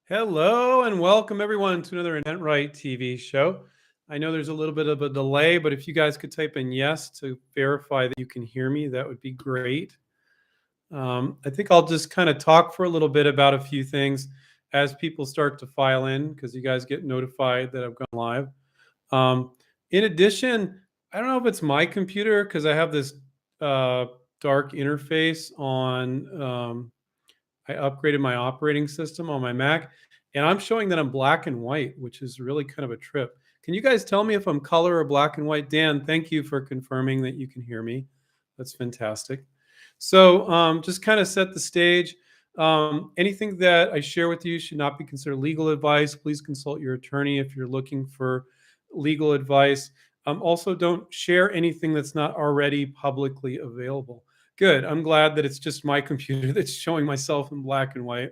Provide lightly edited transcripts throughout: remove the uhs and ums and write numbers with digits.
Hello and welcome everyone to another InventRight TV show. I know there's a little bit of a delay, but if you guys could type in yes to verify that you can hear me, that would be great. I think I'll just kind of talk for a little bit about a few things as people start to file in because you guys get notified that I've gone live. Um, in addition, I don't know if it's my computer because I have this uh, dark interface on. I upgraded my operating system on my Mac, and I'm showing that I'm black and white, which is really kind of a trip. Can you guys tell me if I'm color or black and white? Dan, thank you for confirming that you can hear me. That's fantastic. So, just kind of set the stage. Anything that I share with you should not be considered legal advice. Please consult your attorney if you're looking for legal advice. Also, don't share anything that's not already publicly available. Good. I'm glad that it's just my computer that's showing myself in black and white.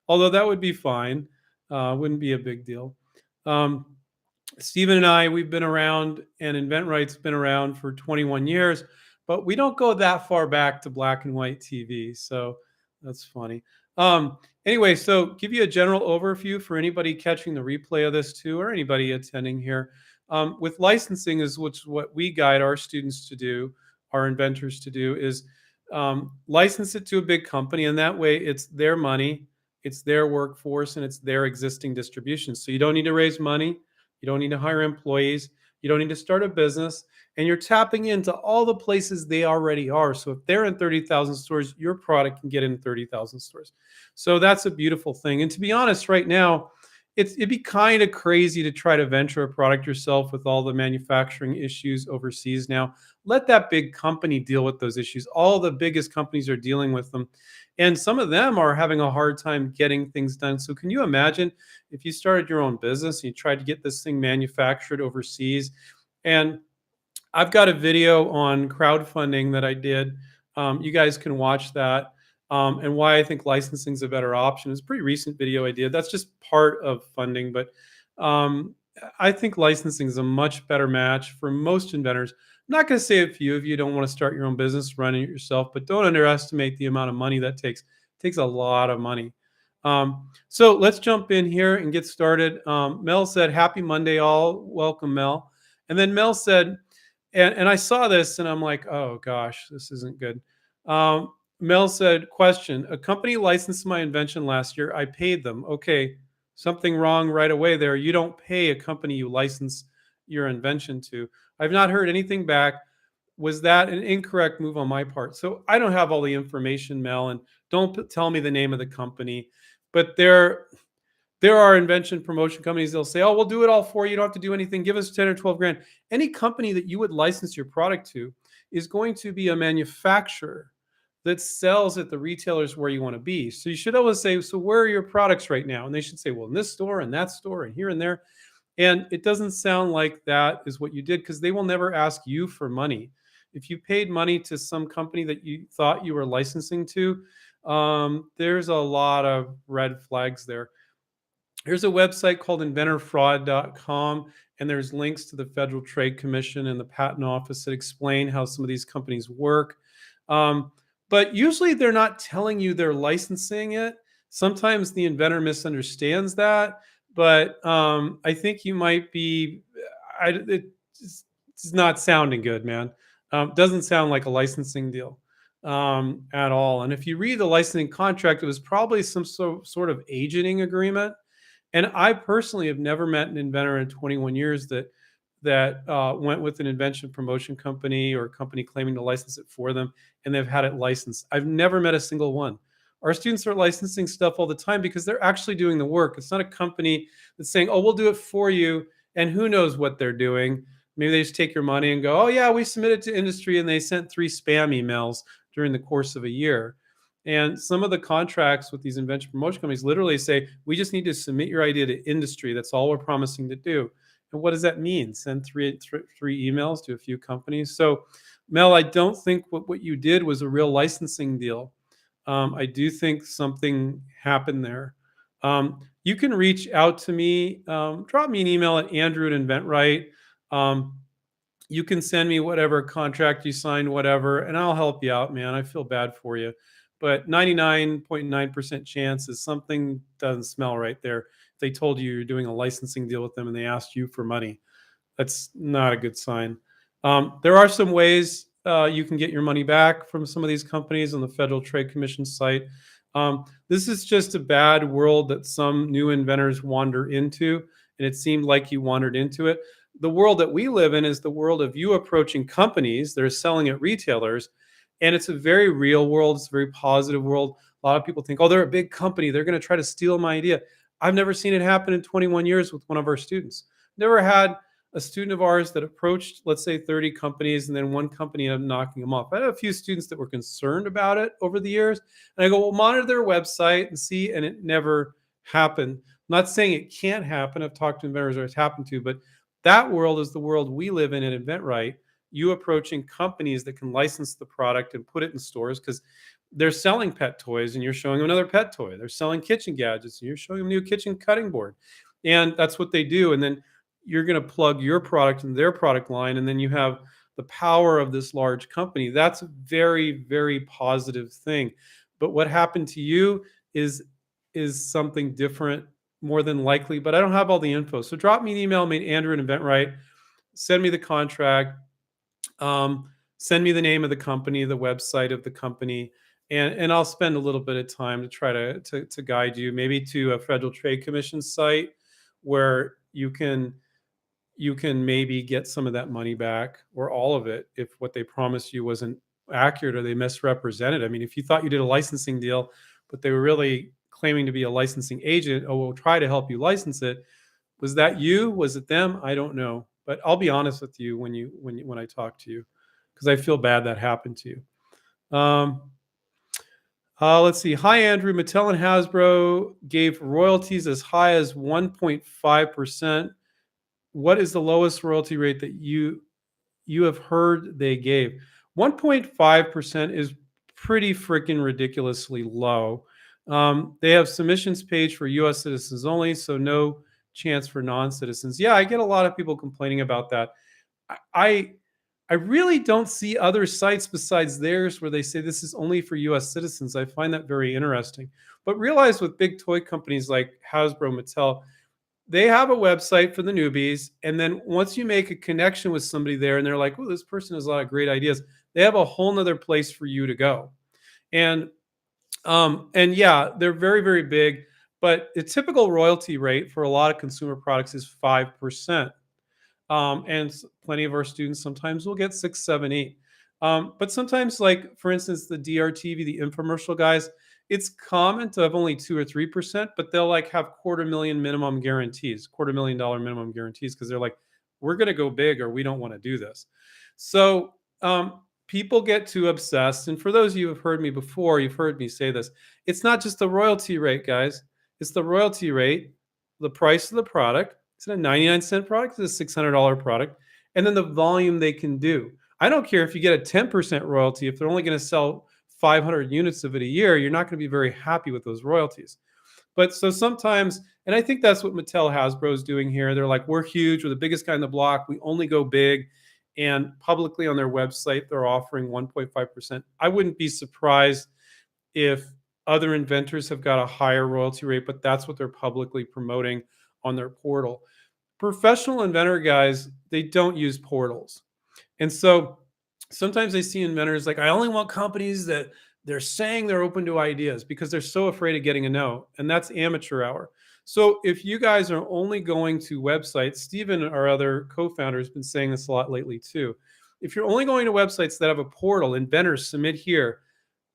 Although that would be fine. Wouldn't be a big deal. Um, Stephen and I, we've been around, and InventRight's been around for 21 years, but we don't go that far back to black and white TV. So that's funny. Anyway, so give you a general overview for anybody catching the replay of this too, or anybody attending here. With licensing is what we guide our students to do, our inventors to do, is license it to a big company, and that way it's their money, it's their workforce, and it's their existing distribution. So you don't need to raise money. You don't need to hire employees. You don't need to start a business. And you're tapping into all the places they already are. So if they're in 30,000 stores, your product can get in 30,000 stores. So that's a beautiful thing. And to be honest, right now, it'd be kind of crazy to try to venture a product yourself with all the manufacturing issues overseas now. Let that big company deal with those issues. All the biggest companies are dealing with them. And some of them are having a hard time getting things done. So can you imagine if you started your own business and you tried to get this thing manufactured overseas? And I've got a video on crowdfunding that I did. You guys can watch that. And why I think licensing is a better option. It's a pretty recent video I did. That's just part of funding, but um, I think licensing is a much better match for most inventors. I'm not going to say a few of you don't want to start your own business, running it yourself, but don't underestimate the amount of money that takes. It takes a lot of money. So let's jump in here and get started. Mel said, "Happy Monday, all." Welcome, Mel. And then Mel said, and I saw this and I'm like, oh gosh, this isn't good. Mel said, question, a company licensed my invention last year. I paid them. Okay, something wrong right away there. You don't pay a company you license your invention to. I've not heard anything back. Was that an incorrect move on my part? So I don't have all the information, Mel, and don't tell me the name of the company. But there are invention promotion companies. They'll say, oh, we'll do it all for you. You don't have to do anything. Give us 10 or 12 grand. Any company that you would license your product to is going to be a manufacturer that sells at the retailers where you want to be. So you should always say, so where are your products right now? And they should say, well, in this store and that store and here and there. And it doesn't sound like that is what you did because they will never ask you for money. If you paid money to some company that you thought you were licensing to, there's a lot of red flags there. Here's a website called inventorfraud.com, and there's links to the Federal Trade Commission and the Patent Office that explain how some of these companies work. But usually they're not telling you they're licensing it. Sometimes the inventor misunderstands that, but I think you might be, it's not sounding good, man. Doesn't sound like a licensing deal at all. And if you read the licensing contract, it was probably some sort of agenting agreement. And I personally have never met an inventor in 21 years that went with an invention promotion company or a company claiming to license it for them, and they've had it licensed. I've never met a single one. Our students are licensing stuff all the time because they're actually doing the work. It's not a company that's saying, "Oh, we'll do it for you," and who knows what they're doing. Maybe they just take your money and go, "Oh yeah, we submitted to industry," and they sent 3 spam emails during the course of a year. And some of the contracts with these invention promotion companies literally say, we just need to submit your idea to industry. That's all we're promising to do. And what does that mean? Send three emails to a few companies. So, Mel, I don't think what you did was a real licensing deal. I do think something happened there. You can reach out to me. Drop me an email at Andrew@InventRight. You can send me whatever contract you signed, whatever, and I'll help you out, man. I feel bad for you. but 99.9% chance is something doesn't smell right there. If they told you you're doing a licensing deal with them and they asked you for money, that's not a good sign. There are some ways you can get your money back from some of these companies on the Federal Trade Commission site. This is just a bad world that some new inventors wander into, and it seemed like you wandered into it. The world that we live in is the world of you approaching companies that are selling at retailers, and it's a very real world. It's a very positive world. A lot of people think, oh, they're a big company. They're going to try to steal my idea. I've never seen it happen in 21 years with one of our students. Never had a student of ours that approached, let's say, 30 companies, and then one company ended up knocking them off. I had a few students that were concerned about it over the years. And I go, well, monitor their website and see, and it never happened. I'm not saying it can't happen. I've talked to inventors where it's happened to, but that world is the world we live in at InventRight. You approaching companies that can license the product and put it in stores because they're selling pet toys and you're showing them another pet toy. They're selling kitchen gadgets and you're showing them a new kitchen cutting board. And that's what they do. And then you're going to plug your product into their product line, and then you have the power of this large company. That's a very, very positive thing. But what happened to you is something different, more than likely. But I don't have all the info, so drop me an email, Andrew at InventRight. Send me the contract. Send me the name of the company, the website of the company, and I'll spend a little bit of time to try to guide you, maybe to a Federal Trade Commission site where you can maybe get some of that money back or all of it if what they promised you wasn't accurate or they misrepresented. I mean, if you thought you did a licensing deal, but they were really claiming to be a licensing agent, oh, we'll try to help you license it. Was that you? Was it them? I don't know. But I'll be honest with you when I talk to you, because I feel bad that happened to you. Let's see. Hi, Andrew. Mattel and Hasbro gave royalties as high as 1.5%. What is the lowest royalty rate that you have heard they gave? 1.5% is pretty freaking ridiculously low. They have submissions page for U.S. citizens only, so no chance for non-citizens. Yeah, I get a lot of people complaining about that. I really don't see other sites besides theirs where they say this is only for U.S. citizens. I find that very interesting. But realize with big toy companies like Hasbro, Mattel, they have a website for the newbies. And then once you make a connection with somebody there and they're like, oh, this person has a lot of great ideas, they have a whole nother place for you to go. And yeah, they're very, very big. But the typical royalty rate for a lot of consumer products is 5%. And plenty of our students sometimes will get 6, 7, 8. But sometimes, like for instance, the DRTV, the infomercial guys, it's common to have only 2 or 3%, but they'll like have $250,000 minimum guarantees, $250,000 minimum guarantees, because they're like, we're going to go big or we don't want to do this. So people get too obsessed. And for those of you who have heard me before, you've heard me say this. It's not just the royalty rate, guys. It's the royalty rate, the price of the product. Is it a 99-cent product? Is it a $600 product? And then the volume they can do. I don't care if you get a 10% royalty. If they're only going to sell 500 units of it a year, you're not going to be very happy with those royalties. But so sometimes, and I think that's what Mattel Hasbro is doing here. They're like, we're huge. We're the biggest guy in the block. We only go big. And publicly on their website, they're offering 1.5%. I wouldn't be surprised if other inventors have got a higher royalty rate, but that's what they're publicly promoting on their portal. Professional inventor guys, they don't use portals. And so sometimes I see inventors like, I only want companies that they're saying they're open to ideas because they're so afraid of getting a no. And that's amateur hour. So if you guys are only going to websites, Stephen, our other co-founder, has been saying this a lot lately too. If you're only going to websites that have a portal, inventors submit here,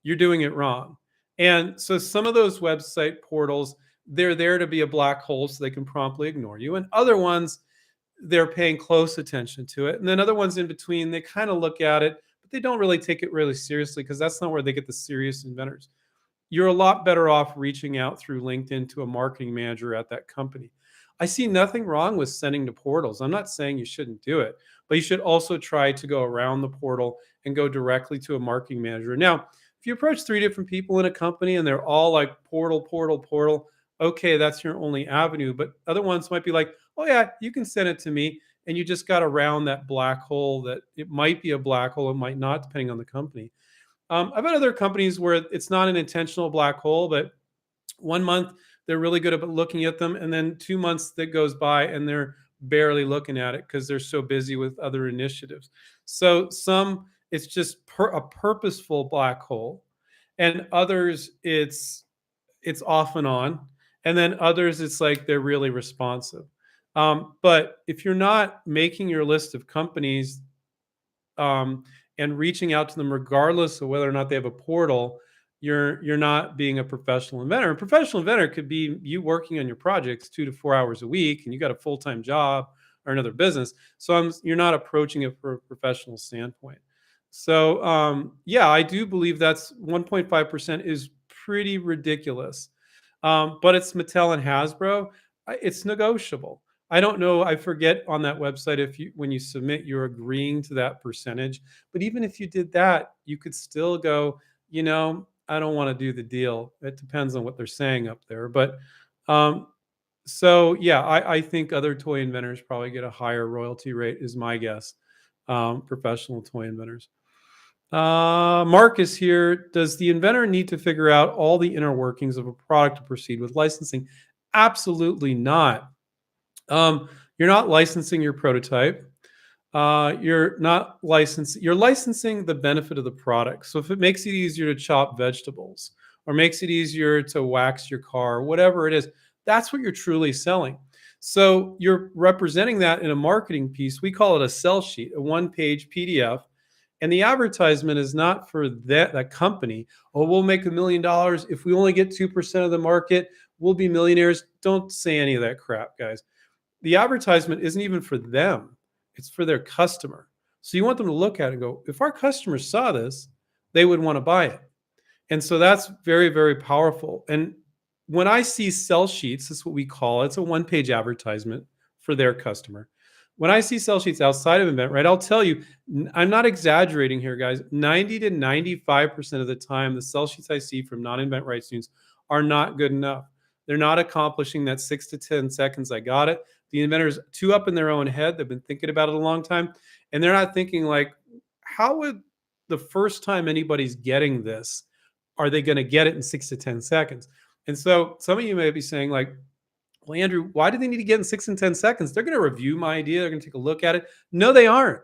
you're doing it wrong. And so some of those website portals, they're there to be a black hole so they can promptly ignore you. And other ones, they're paying close attention to it. And then other ones in between, they kind of look at it, but they don't really take it really seriously because that's not where they get the serious inventors. You're a lot better off reaching out through LinkedIn to a marketing manager at that company. I see nothing wrong with sending to portals. I'm not saying you shouldn't do it, but you should also try to go around the portal and go directly to a marketing manager. Now, if you approach 3 different people in a company and they're all like portal, portal, portal, okay, that's your only avenue. But other ones might be like, oh yeah, you can send it to me. And you just got around that black hole that it might be a black hole, it might not, depending on the company. I've had other companies where it's not an intentional black hole, but 1 month they're really good at looking at them, and then 2 months that goes by and they're barely looking at it because they're so busy with other initiatives. So some it's just a purposeful black hole, and others it's off and on, and then others it's like they're really responsive. But if you're not making your list of companies um, and reaching out to them regardless of whether or not they have a portal, you're not being a professional inventor. A professional inventor could be you working on your projects 2 to 4 hours a week, and you got a full time job or another business. So you're not approaching it from a professional standpoint. So yeah, I do believe that's 1.5% is pretty ridiculous. But it's Mattel and Hasbro. It's negotiable. I don't know. I forget on that website if you, when you submit, you're agreeing to that percentage. But even if you did that, you could still go, I don't want to do the deal. It depends on what they're saying up there. But um, so, yeah, I think other toy inventors probably get a higher royalty rate, is my guess. Professional toy inventors. Marcus here. Does the inventor need to figure out all the inner workings of a product to proceed with licensing? Absolutely not. You're not licensing your prototype. You're licensing the benefit of the product. So if it makes it easier to chop vegetables or makes it easier to wax your car, whatever it is, that's what you're truly selling. So you're representing that in a marketing piece. We call it a sell sheet, a one-page PDF. And the advertisement is not for that company. Oh, we'll make $1 million if we only get 2% of the market. We'll be millionaires. Don't say any of that crap, guys. The advertisement isn't even for them. It's for their customer. So you want them to look at it and go, if our customers saw this, they would want to buy it. And so that's very, very powerful. And when I see sell sheets, that's what we call it. It's a one-page advertisement for their customer. When I see sell sheets outside of InventRight, I'll tell you, I'm not exaggerating here, guys. 90 to 95% of the time, the sell sheets I see from non-InventRight students are not good enough. They're not accomplishing that 6 to 10 seconds. I got it. The inventors too up in their own head. They've been thinking about it a long time, and they're not thinking like, how would the first time anybody's getting this, are they going to get it in 6 to 10 seconds? And so some of you may be saying like, well, Andrew, why do they need to get in 6 and 10 seconds? They're going to review my idea. They're going to take a look at it. No, they aren't.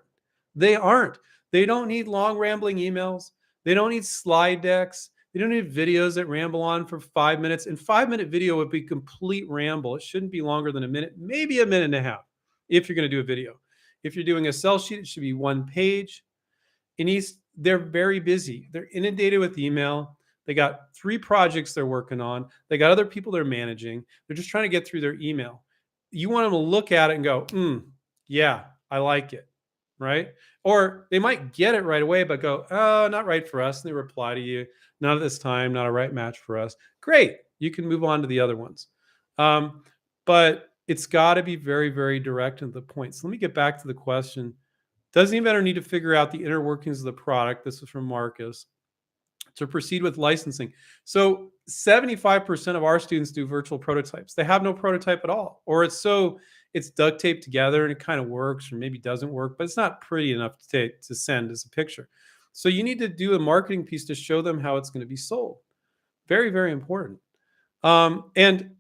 They aren't. They don't need long rambling emails. They don't need slide decks. They don't need videos that ramble on for 5 minutes. And 5 minute video would be complete ramble. It shouldn't be longer than a minute, maybe a minute and a half if you're going to do a video. If you're doing a sell sheet, it should be one page. And they're very busy. They're inundated with email. They got 3 projects they're working on. They got other people they're managing. They're just trying to get through their email. You want them to look at it and go, yeah, I like it, right? Or they might get it right away, but go, oh, not right for us. And they reply to you, not at this time, not a right match for us. Great. You can move on to the other ones. But it's got to be very, very direct and to the point. So let me get back to the question. Does the inventor need to figure out the inner workings of the product? This is from Marcus. To proceed with licensing. So 75% of our students do virtual prototypes. They have no prototype at all, or it's duct taped together and it kind of works or maybe doesn't work, but it's not pretty enough to send as a picture. So you need to do a marketing piece to show them how it's going to be sold. Very, very important. And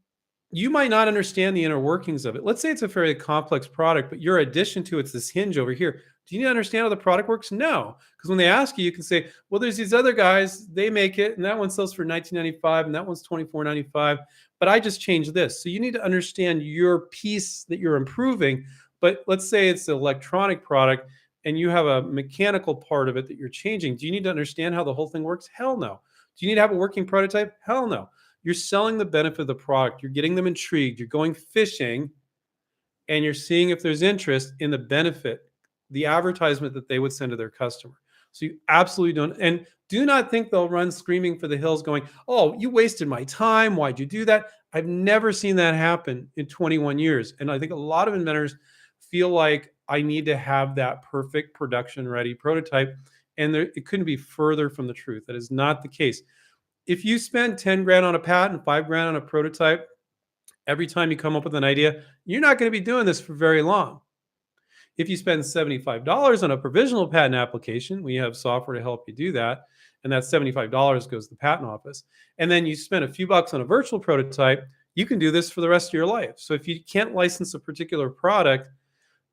you might not understand the inner workings of it. Let's say it's a fairly complex product, but your addition to it's this hinge over here. Do you need to understand how the product works? No, because when they ask you, you can say, well, there's these other guys, they make it, and that one sells for $19.95, and that one's $24.95, but I just changed this. So you need to understand your piece that you're improving. But let's say it's an electronic product, and you have a mechanical part of it that you're changing. Do you need to understand how the whole thing works? Hell no. Do you need to have a working prototype? Hell no. You're selling the benefit of the product. You're getting them intrigued. You're going fishing, and you're seeing if there's interest in the benefit, the advertisement that they would send to their customer. So you absolutely don't. And do not think they'll run screaming for the hills going, oh, you wasted my time. Why'd you do that? I've never seen that happen in 21 years. And I think a lot of inventors feel like I need to have that perfect production ready prototype. And it couldn't be further from the truth. That is not the case. If you spend 10 grand on a patent, 5 grand on a prototype, every time you come up with an idea, you're not going to be doing this for very long. If you spend $75 on a provisional patent application, we have software to help you do that. and that $75 goes to the patent office. And then you spend a few bucks on a virtual prototype, you can do this for the rest of your life. So if you can't license a particular product,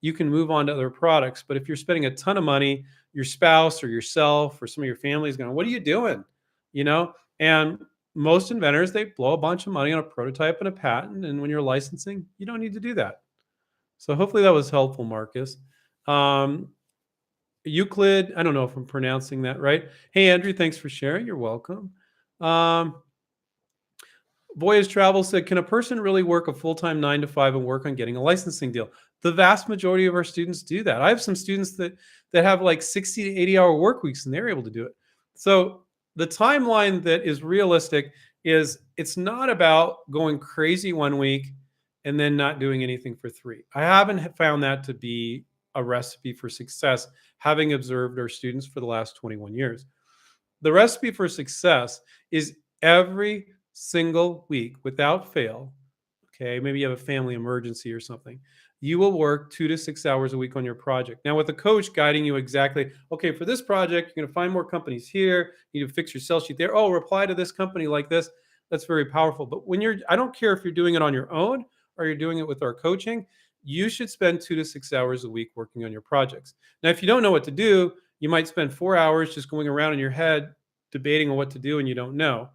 you can move on to other products. But if you're spending a ton of money, your spouse or yourself or some of your family is going, what are you doing? You know, and most inventors, they blow a bunch of money on a prototype and a patent. And when you're licensing, you don't need to do that. So hopefully that was helpful, Marcus. Um, Euclid, I don't know if I'm pronouncing that right. Hey, Andrew, thanks for sharing. You're welcome. Um, Voyage Travel said, can a person really work a full-time 9 to 5 and work on getting a licensing deal? The vast majority of our students do that. I have some students that have like 60 to 80 hour work weeks and they're able to do it. So the timeline that is realistic is it's not about going crazy one week and then not doing anything for 3. I haven't found that to be a recipe for success, having observed our students for the last 21 years. The recipe for success is every single week without fail. Okay, maybe you have a family emergency or something. You will work 2 to 6 hours a week on your project. Now, with a coach guiding you exactly, okay, for this project, you're going to find more companies here. You need to fix your sell sheet there. Oh, reply to this company like this. That's very powerful. But when I don't care if you're doing it on your own or you're doing it with our coaching, you should spend 2 to 6 hours a week working on your projects. Now, if you don't know what to do, you might spend 4 hours just going around in your head debating on what to do and you don't know.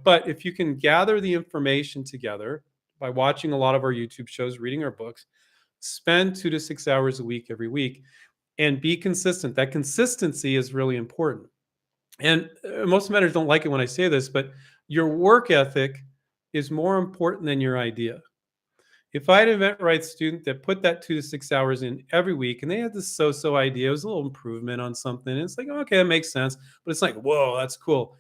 But if you can gather the information together by watching a lot of our YouTube shows, reading our books, spend 2 to 6 hours a week every week and be consistent. That consistency is really important. And most inventors don't like it when I say this, but your work ethic is more important than your idea. If I had an InventRight student that put that 2 to 6 hours in every week and they had this so-so idea, it was a little improvement on something. And it's like, okay, that makes sense. But it's like, whoa, that's cool.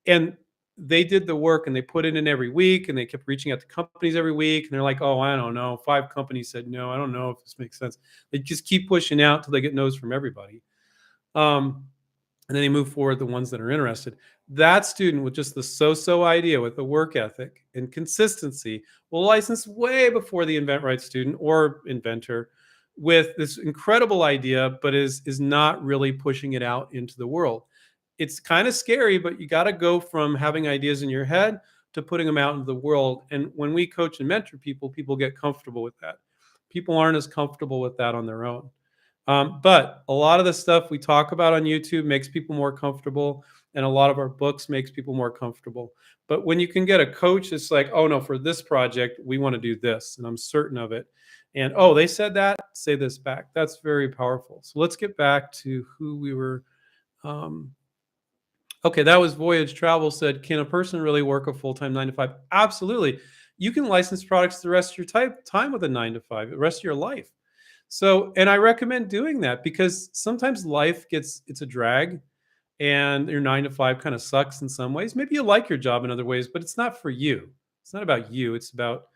And they did the work and they put it in every week and they kept reaching out to companies every week. And they're like, oh, I don't know. 5 companies said, no, I don't know if this makes sense. They just keep pushing out till they get no's from everybody. And then they move forward the ones that are interested. That student with just the so-so idea, with the work ethic and consistency, will license way before the InventRight student or inventor with this incredible idea, but is not really pushing it out into the world. It's kind of scary, but you got to go from having ideas in your head to putting them out into the world. And when we coach and mentor people, people get comfortable with that. People aren't as comfortable with that on their own. But a lot of the stuff we talk about on YouTube makes people more comfortable, and a lot of our books makes people more comfortable. But when you can get a coach, it's like, oh no, for this project, we want to do this, and I'm certain of it. And oh, they said that, say this back. That's very powerful. So let's get back to who we were. Okay, that was Voyage Travel said, can a person really work a full-time 9 to 5? Absolutely. You can license products the rest of your time with a 9 to 5, the rest of your life. So, and I recommend doing that because sometimes life it's a drag and your 9 to 5 kind of sucks in some ways. Maybe you like your job in other ways, but it's not for you. It's not about you. It's about,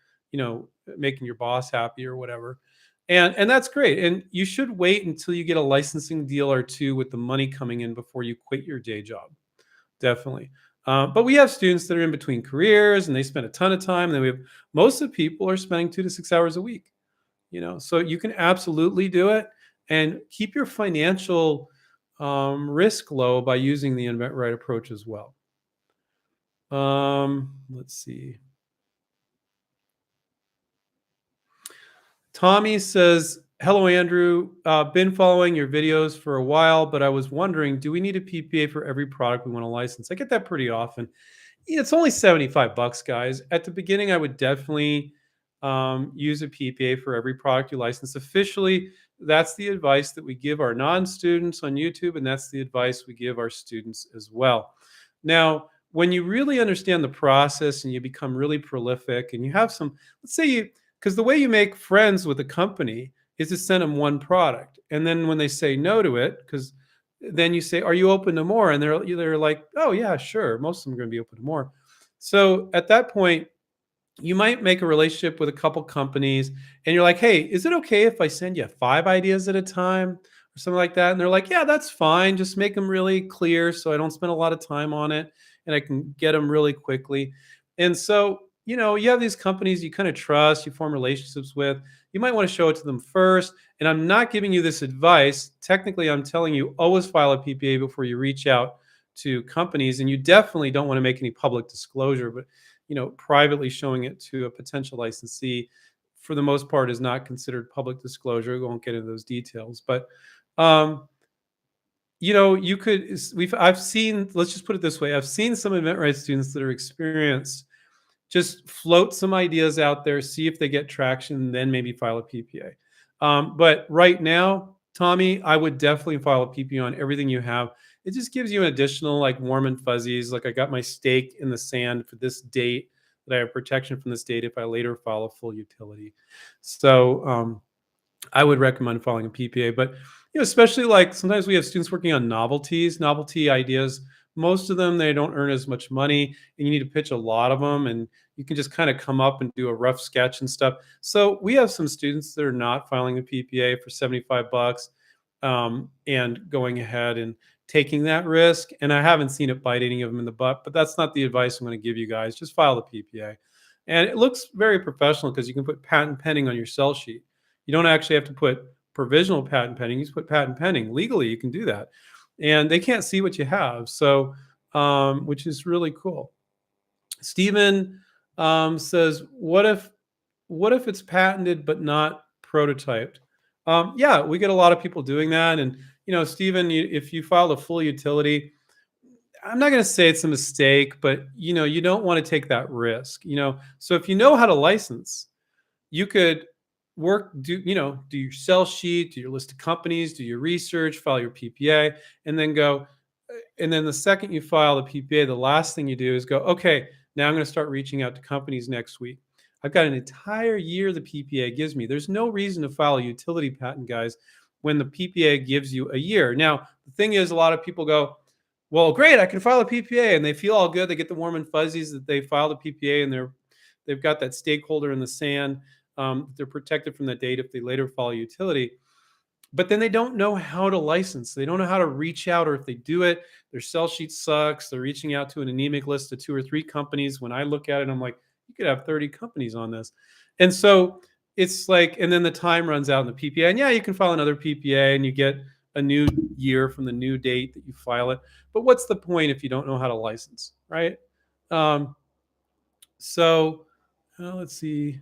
making your boss happy or whatever. And that's great. And you should wait until you get a licensing deal or 2 with the money coming in before you quit your day job. Definitely. But we have students that are in between careers and they spend a ton of time. And then we have most of the people are spending 2 to 6 hours a week. So you can absolutely do it and keep your financial risk low by using the InventRight approach as well. Let's see. Tommy says, hello, Andrew. Been following your videos for a while, but I was wondering, do we need a PPA for every product we want to license? I get that pretty often. It's only $75, guys. At the beginning, I would definitely use a PPA for every product you license. Officially, that's the advice that we give our non-students on YouTube, and that's the advice we give our students as well. Now, when you really understand the process and you become really prolific and you have some, let's say because the way you make friends with a company is to send them one product. And then when they say no to it, because then you say, are you open to more? And they're like, oh yeah, sure. Most of them are going to be open to more. So at that point, you might make a relationship with a couple companies and you're like, hey, is it okay if I send you 5 ideas at a time or something like that? And they're like, yeah, that's fine. Just make them really clear so I don't spend a lot of time on it and I can get them really quickly. And so, you have these companies you kind of trust, you form relationships with. You might want to show it to them first. And I'm not giving you this advice. Technically, I'm telling you, always file a PPA before you reach out to companies, and you definitely don't want to make any public disclosure, but privately showing it to a potential licensee for the most part is not considered public disclosure. We won't get into those details, but um, you could we've I've seen, let's just put it this way, I've seen some InventRight students that are experienced just float some ideas out there, see if they get traction, and then maybe file a PPA. But right now, Tommy, I would definitely file a PPA on everything you have. It just gives you an additional like warm and fuzzies. Like I got my stake in the sand for this date, that I have protection from this date if I later file a full utility. So I would recommend filing a PPA, but especially like sometimes we have students working on novelty ideas. Most of them, they don't earn as much money, and you need to pitch a lot of them, and you can just kind of come up and do a rough sketch and stuff. So we have some students that are not filing a PPA for 75 bucks, and going ahead and taking that risk. And I haven't seen it bite any of them in the butt, but that's not the advice I'm going to give you guys. Just file the PPA. And it looks very professional because you can put patent pending on your sell sheet. You don't actually have to put provisional patent pending. You just put patent pending. Legally, you can do that. And they can't see what you have. So, which is really cool. Stephen says, what if it's patented but not prototyped? Yeah, we get a lot of people doing that. And, Stephen, if you filed a full utility, I'm not going to say it's a mistake, but, you don't want to take that risk. So if you know how to license, you could do your sell sheet, do your list of companies, do your research, file your PPA, and then go. And then the second you file the PPA, the last thing you do is go, okay, now I'm going to start reaching out to companies next week. I've got an entire year the PPA gives me. There's no reason to file a utility patent, guys, when the PPA gives you a year. Now, the thing is, a lot of people go, well, great, I can file a PPA, and they feel all good. They get the warm and fuzzies that they filed a PPA, and they've got that stakeholder in the sand. They're protected from that date if they later file a utility. But then they don't know how to license. They don't know how to reach out, or if they do it, their sell sheet sucks. They're reaching out to an anemic list of 2 or 3 companies. When I look at it, I'm like, you could have 30 companies on this. And so it's like, and then the time runs out in the PPA. And yeah, you can file another PPA and you get a new year from the new date that you file it. But what's the point if you don't know how to license, right? So let's see.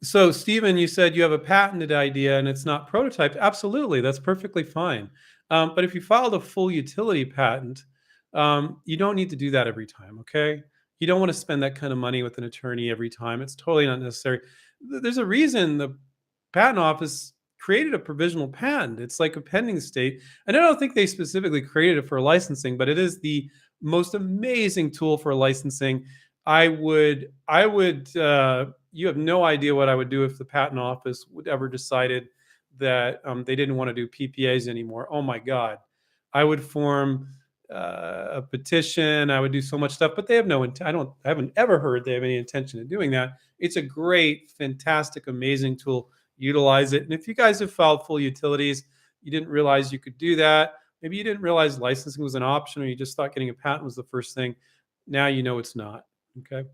So, Stephen, you said you have a patented idea and it's not prototyped. Absolutely, that's perfectly fine. But if you filed a full utility patent, you don't need to do that every time, okay? You don't want to spend that kind of money with an attorney every time. It's totally not necessary. There's a reason the patent office created a provisional patent. It's like a pending state. And I don't think they specifically created it for licensing, but it is the most amazing tool for licensing. You have no idea what I would do if the patent office would ever decided that they didn't want to do PPAs anymore. Oh my God. I would form a petition. I would do so much stuff, but they have no intent. I haven't ever heard they have any intention of doing that. It's a great, fantastic, amazing tool. Utilize it. And if you guys have filed full utilities, you didn't realize you could do that. Maybe you didn't realize licensing was an option, or you just thought getting a patent was the first thing. Now you know it's not. Okay.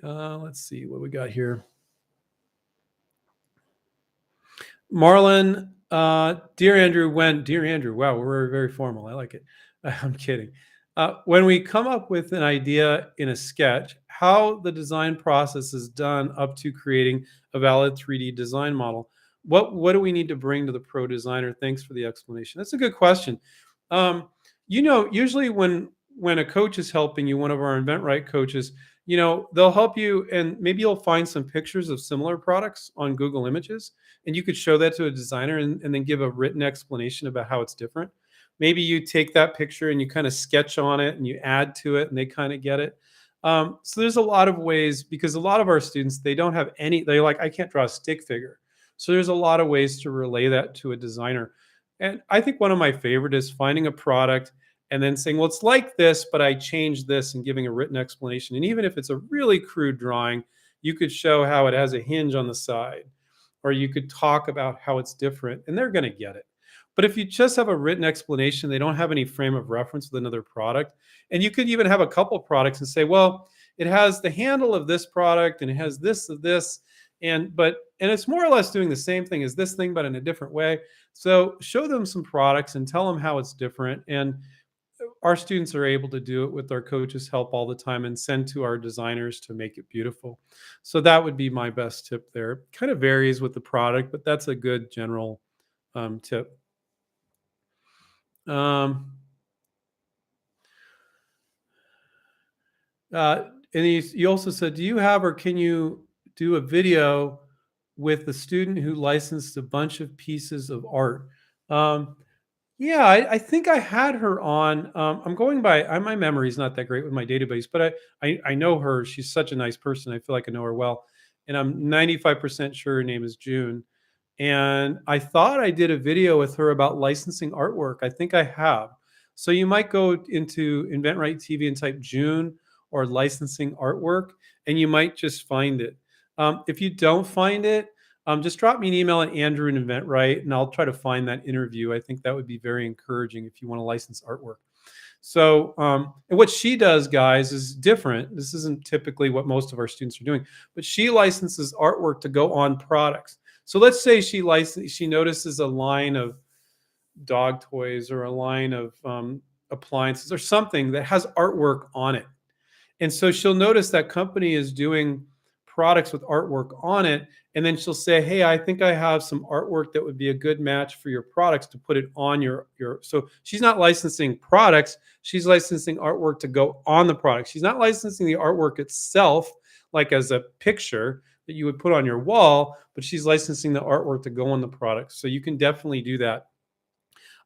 Let's see what we got here. Marlon, dear Andrew, wow, we're very formal. I like it. I'm kidding. When we come up with an idea in a sketch, how the design process is done up to creating a valid 3D design model. What do we need to bring to the pro designer? Thanks for the explanation. That's a good question. Usually when a coach is helping you, one of our InventRight coaches, they'll help you, and maybe you'll find some pictures of similar products on Google Images, and you could show that to a designer and then give a written explanation about how it's different. Maybe you take that picture and you kind of sketch on it and you add to it and they kind of get it. So there's a lot of ways, because a lot of our students, they're like, I can't draw a stick figure. So there's a lot of ways to relay that to a designer. And I think one of my favorite is finding a product and then saying, well, it's like this, but I changed this, and giving a written explanation. And even if it's a really crude drawing, you could show how it has a hinge on the side, or you could talk about how it's different, and they're going to get it. But if you just have a written explanation, they don't have any frame of reference with another product. And you could even have a couple products and say, well, it has the handle of this product and it has this of this. And it's more or less doing the same thing as this thing, but in a different way. So show them some products and tell them how it's different. And our students are able to do it with our coaches' help all the time and send to our designers to make it beautiful. So that would be my best tip there. Kind of varies with the product, but that's a good general tip. Um, uh, and you also said, do you have or can you do a video with the student who licensed a bunch of pieces of art? Um, Yeah, I think I had her on. I'm going by my memory is not that great with my database, but I know her. She's such a nice person. I feel like I know her well, and I'm 95% sure her name is June. And I thought I did a video with her about licensing artwork. I think I have. So you might go into InventRight TV and type June or licensing artwork, and you might just find it. If you don't find it, just drop me an email at Andrew and InventRight, and I'll try to find that interview. I think that would be very encouraging if you want to license artwork. So, and what she does, guys, is different. This isn't typically what most of our students are doing, but she licenses artwork to go on products. So let's say she notices a line of dog toys or a line of appliances or something that has artwork on it. And so she'll notice that company is doing products with artwork on it. And then she'll say, hey, I think I have some artwork that would be a good match for your products to put it on your. So she's not licensing products. She's licensing artwork to go on the product. She's not licensing the artwork itself, like as a picture that you would put on your wall, but she's licensing the artwork to go on the product. So you can definitely do that.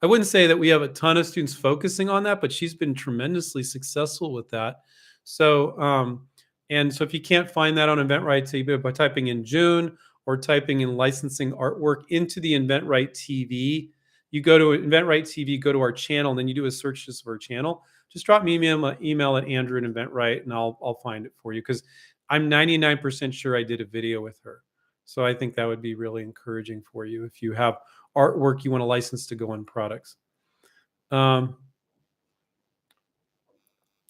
I wouldn't say that we have a ton of students focusing on that, but she's been tremendously successful with that. So, and so if you can't find that on InventRight TV by typing in June or typing in licensing artwork into the InventRight TV, you go to InventRight TV, go to our channel, and then you do a search just for our channel. Just drop me an email at Andrew and InventRight, and I'll find it for you because I'm 99% sure I did a video with her. So I think that would be really encouraging for you if you have artwork you want to license to go on products.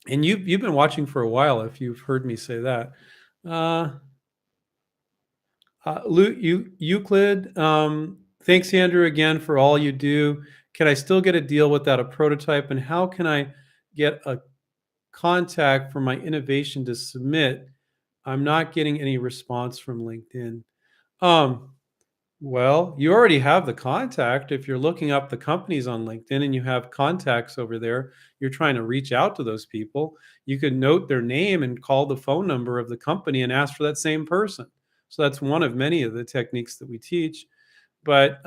And you've been watching for a while, if you've heard me say that. Euclid, thanks, Andrew, again for all you do. Can I still get a deal without a prototype? And how can I get a contact for my innovation to submit? I'm not getting any response from LinkedIn. Well, you already have the contact. If you're looking up the companies on LinkedIn and you have contacts over there, you're trying to reach out to those people. You can note their name and call the phone number of the company and ask for that same person. So that's one of many of the techniques that we teach. But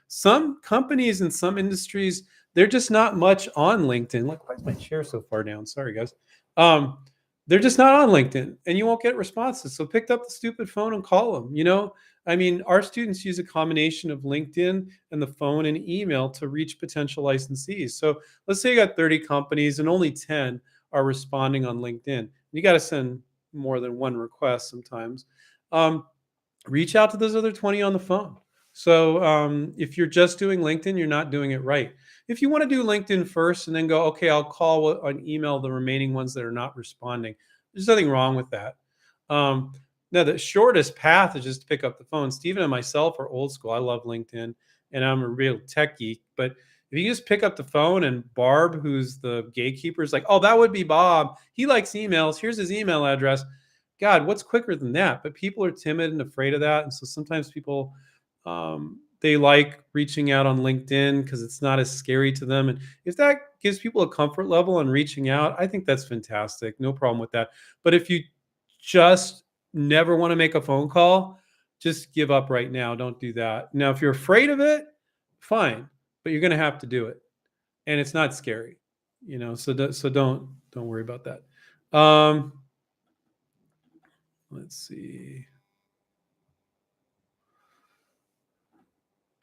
some companies and some industries, they're just not much on LinkedIn. Like, why is my chair so far down? Sorry, guys. They're just not on LinkedIn, and you won't get responses. So pick up the stupid phone and call them. I mean, our students use a combination of LinkedIn and the phone and email to reach potential licensees. So let's say you got 30 companies and only 10 are responding on LinkedIn. You got to send more than one request sometimes. Reach out to those other 20 on the phone. So if you're just doing LinkedIn, you're not doing it right. If you want to do LinkedIn first and then go, okay, I'll call on email the remaining ones that are not responding. There's nothing wrong with that. Now, the shortest path is just to pick up the phone. Stephen and myself are old school. I love LinkedIn, and I'm a real tech geek. But if you just pick up the phone and Barb, who's the gatekeeper, is like, oh, that would be Bob. He likes emails. Here's his email address. God, what's quicker than that? But people are timid and afraid of that. And so sometimes people, they like reaching out on LinkedIn because it's not as scary to them. And if that gives people a comfort level on reaching out, I think that's fantastic. No problem with that. But if you just never want to make a phone call, just give up right now. Don't do that. Now, if you're afraid of it, fine, but you're going to have to do it. And it's not scary, so don't worry about that. Let's see.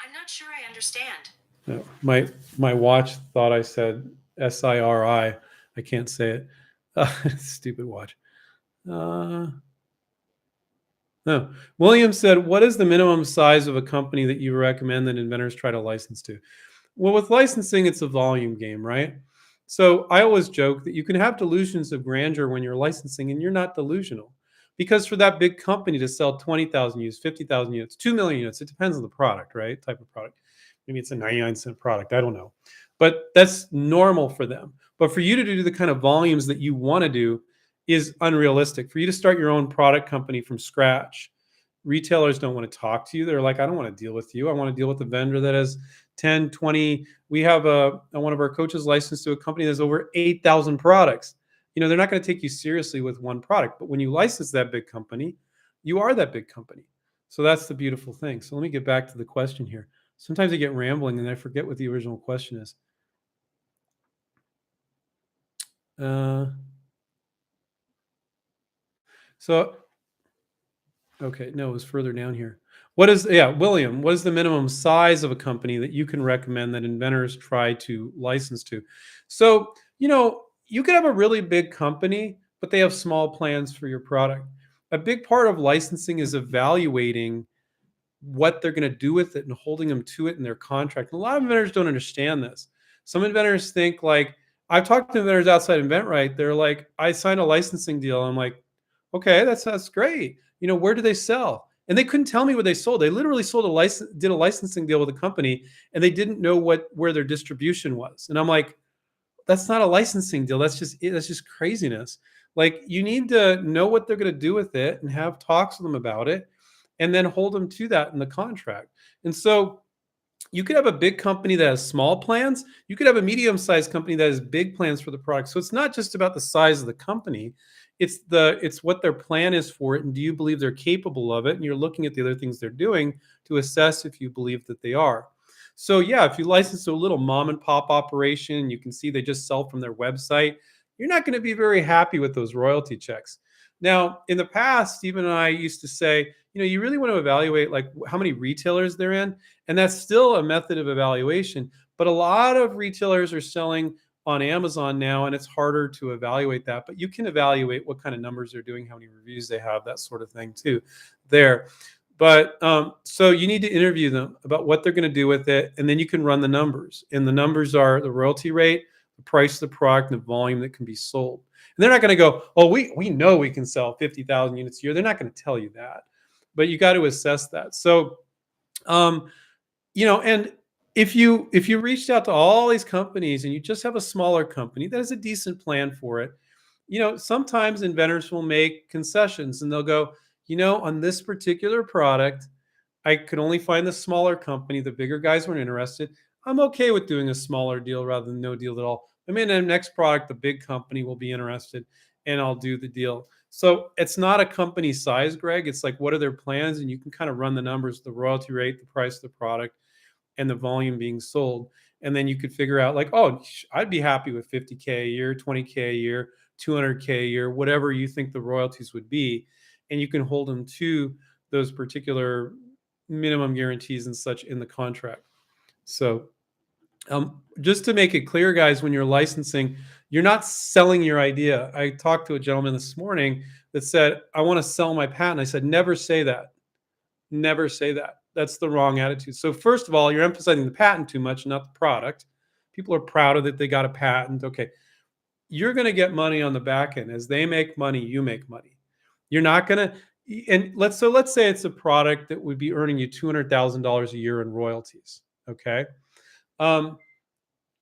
I'm not sure I understand. No, my watch thought I said SIRI. I can't say it. Stupid watch. No. William said, what is the minimum size of a company that you recommend that inventors try to license to? Well, with licensing, it's a volume game, right? So I always joke that you can have delusions of grandeur when you're licensing and you're not delusional. Because for that big company to sell 20,000 units, 50,000 units, 2 million units, it depends on the product, right? Type of product. Maybe it's a 99-cent product. I don't know. But that's normal for them. But for you to do the kind of volumes that you want to do is unrealistic. For you to start your own product company from scratch, retailers don't want to talk to you. They're like, I don't want to deal with you. I want to deal with a vendor that has 10, 20. We have one of our coaches licensed to a company that has over 8,000 products. They're not going to take you seriously with one product. But when you license that big company, you are that big company. So that's the beautiful thing. So let me get back to the question here. Sometimes I get rambling and I forget what the original question is. So, okay, no, it was further down here. William, what is the minimum size of a company that you can recommend that inventors try to license to? So, you could have a really big company, but they have small plans for your product. A big part of licensing is evaluating what they're going to do with it and holding them to it in their contract. And a lot of inventors don't understand this. Some inventors think like, I've talked to inventors outside InventRight. They're like, I signed a licensing deal. I'm like, okay, that's great. Where do they sell? And they couldn't tell me what they sold. They literally did a licensing deal with a company, and they didn't know where their distribution was. And I'm like, that's not a licensing deal. That's just craziness. Like, you need to know what they're going to do with it and have talks with them about it, and then hold them to that in the contract. And so you could have a big company that has small plans. You could have a medium-sized company that has big plans for the product. So it's not just about the size of the company. It's what their plan is for it, and do you believe they're capable of it? And you're looking at the other things they're doing to assess if you believe that they are. So yeah, if you license to a little mom and pop operation, you can see they just sell from their website. You're not going to be very happy with those royalty checks. Now, in the past, Stephen and I used to say, you really want to evaluate like how many retailers they're in, and that's still a method of evaluation. But a lot of retailers are selling on Amazon now, and it's harder to evaluate that. But you can evaluate what kind of numbers they're doing, how many reviews they have, that sort of thing too there. But so you need to interview them about what they're going to do with it, and then you can run the numbers. And the numbers are the royalty rate, the price of the product, and the volume that can be sold. And they're not going to go, oh, we know we can sell 50,000 units a year. They're not going to tell you that, but you got to assess that. So, and if you reached out to all these companies and you just have a smaller company that has a decent plan for it, sometimes inventors will make concessions and they'll go, on this particular product, I could only find the smaller company. The bigger guys weren't interested. I'm okay with doing a smaller deal rather than no deal at all. I mean, in the next product, the big company will be interested and I'll do the deal. So it's not a company size, Greg. It's like, what are their plans? And you can kind of run the numbers, the royalty rate, the price of the product, and the volume being sold. And then you could figure out like, oh, I'd be happy with 50K a year, 20K a year, 200K a year, whatever you think the royalties would be. And you can hold them to those particular minimum guarantees and such in the contract. So just to make it clear, guys, when you're licensing, you're not selling your idea. I talked to a gentleman this morning that said, I want to sell my patent. I said, never say that. Never say that. That's the wrong attitude. So first of all, you're emphasizing the patent too much, not the product. People are proud of that they got a patent. Okay. You're going to get money on the back end. As they make money, you make money. You're not going to, and let's say it's a product that would be earning you $200,000 a year in royalties. Okay.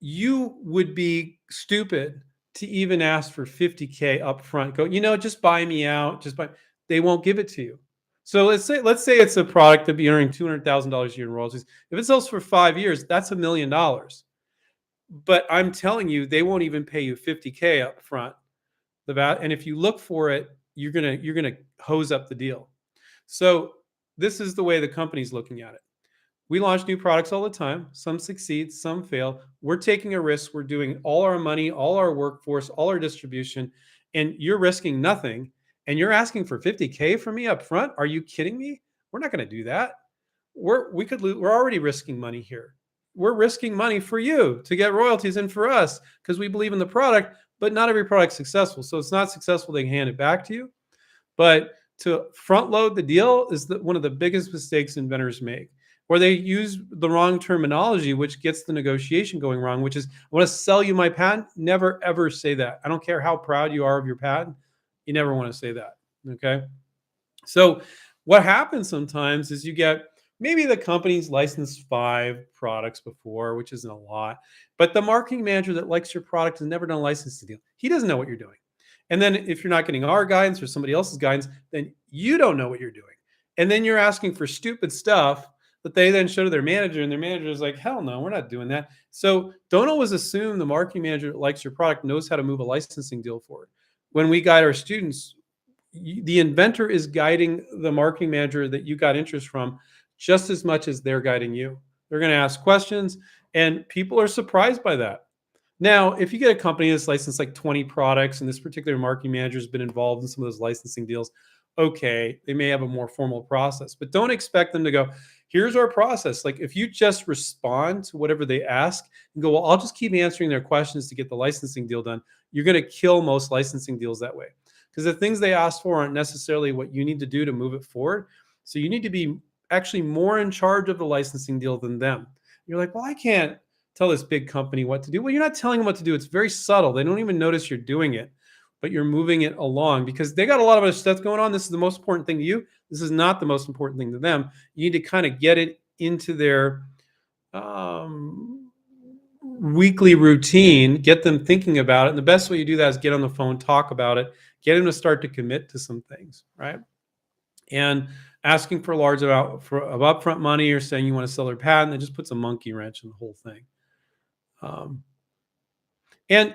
You would be stupid to even ask for 50K up front. Go, just buy me out. They won't give it to you. So let's say it's a product that be earning $200,000 a year in royalties. If it sells for 5 years, that's $1 million. But I'm telling you, they won't even pay you 50K up front. And if you look for it, you're gonna hose up the deal. So this is the way the company's looking at it. We launch new products all the time. Some succeed, some fail. We're taking a risk. We're doing all our money, all our workforce, all our distribution, and you're risking nothing. And you're asking for 50K from me up front? Are you kidding me? We're not going to do that. We're already risking money here. We're risking money for you to get royalties and for us because we believe in the product, but not every product's successful. So it's not successful, they can hand it back to you. But to front load the deal is one of the biggest mistakes inventors make. Or they use the wrong terminology, which gets the negotiation going wrong, which is, I want to sell you my patent. Never, ever say that. I don't care how proud you are of your patent. You never want to say that. Okay. So what happens sometimes is you get maybe the company's licensed 5 products before, which isn't a lot, but the marketing manager that likes your product has never done a licensing deal. He doesn't know what you're doing. And then if you're not getting our guidance or somebody else's guidance, then you don't know what you're doing. And then you're asking for stupid stuff that they then show to their manager, and their manager is like, hell no, we're not doing that. So don't always assume the marketing manager that likes your product knows how to move a licensing deal forward. When we guide our students, the inventor is guiding the marketing manager that you got interest from just as much as they're guiding you. They're going to ask questions, and people are surprised by that. Now, if you get a company that's licensed like 20 products and this particular marketing manager has been involved in some of those licensing deals, okay, they may have a more formal process, but don't expect them to go, here's our process. Like if you just respond to whatever they ask and go, well, I'll just keep answering their questions to get the licensing deal done, you're going to kill most licensing deals that way. Because the things they ask for aren't necessarily what you need to do to move it forward. So you need to be actually more in charge of the licensing deal than them. You're like, well, I can't tell this big company what to do. Well, you're not telling them what to do. It's very subtle. They don't even notice you're doing it, but you're moving it along because they got a lot of other stuff going on. This is the most important thing to you. This is not the most important thing to them. You need to kind of get it into their weekly routine, get them thinking about it. And the best way you do that is get on the phone, talk about it, get them to start to commit to some things, right? And asking for a large amount of upfront money or saying you want to sell their patent, it just puts a monkey wrench in the whole thing. Um, and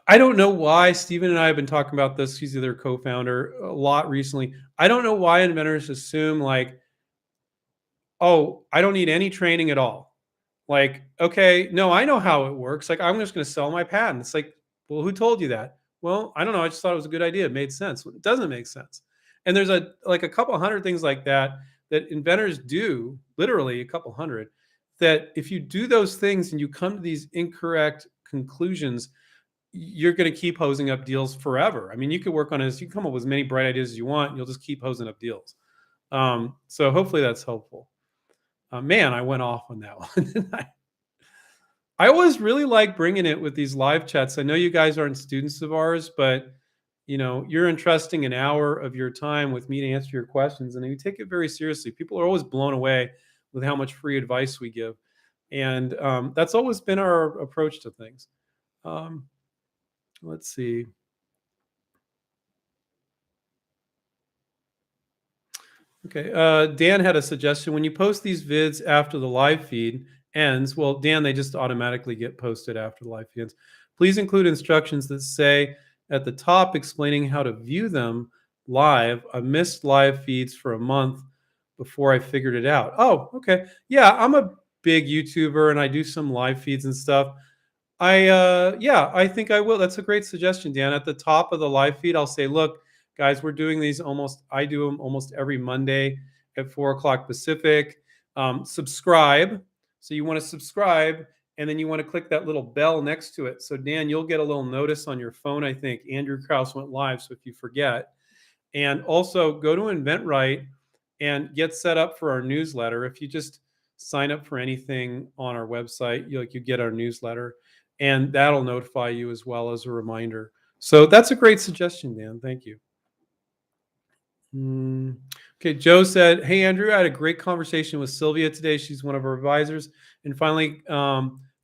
I don't know why Stephen and I have been talking about this. He's their co-founder a lot recently. I don't know why inventors assume like, oh, I don't need any training at all. Like, okay, no, I know how it works. Like, I'm just going to sell my patent. It's like, well, who told you that? Well, I don't know. I just thought it was a good idea. It made sense. Well, it doesn't make sense. And there's a couple hundred things like that that inventors do, literally a couple hundred, that if you do those things and you come to these incorrect conclusions, you're going to keep hosing up deals forever. I mean, you could work on this. You can come up with as many bright ideas as you want. And you'll just keep hosing up deals. So hopefully that's helpful. Man, I went off on that one. I always really like bringing it with these live chats. I know you guys aren't students of ours, but you're entrusting an hour of your time with me to answer your questions, and you take it very seriously. People are always blown away with how much free advice we give, and that's always been our approach to things. Um, let's see. Okay, Dan had a suggestion. When you post these vids after the live feed ends, well, Dan, they just automatically get posted after the live feed ends. Please include instructions that say at the top explaining how to view them live. I missed live feeds for a month before I figured it out. Oh, okay. Yeah, I'm a big YouTuber and I do some live feeds and stuff. Yeah, I think I will. That's a great suggestion, Dan. At the top of the live feed, I'll say, look, guys, we're doing these I do them almost every Monday at 4 o'clock Pacific. Subscribe. So you want to subscribe, and then you want to click that little bell next to it. So Dan, you'll get a little notice on your phone. I think Andrew Krause went live. So if you forget, and also go to InventRight and get set up for our newsletter. If you just sign up for anything on our website, you get our newsletter, and that'll notify you as well as a reminder. So that's a great suggestion, Dan. Thank you. Okay, Joe said, "Hey Andrew, I had a great conversation with Sylvia today. She's one of our advisors, and finally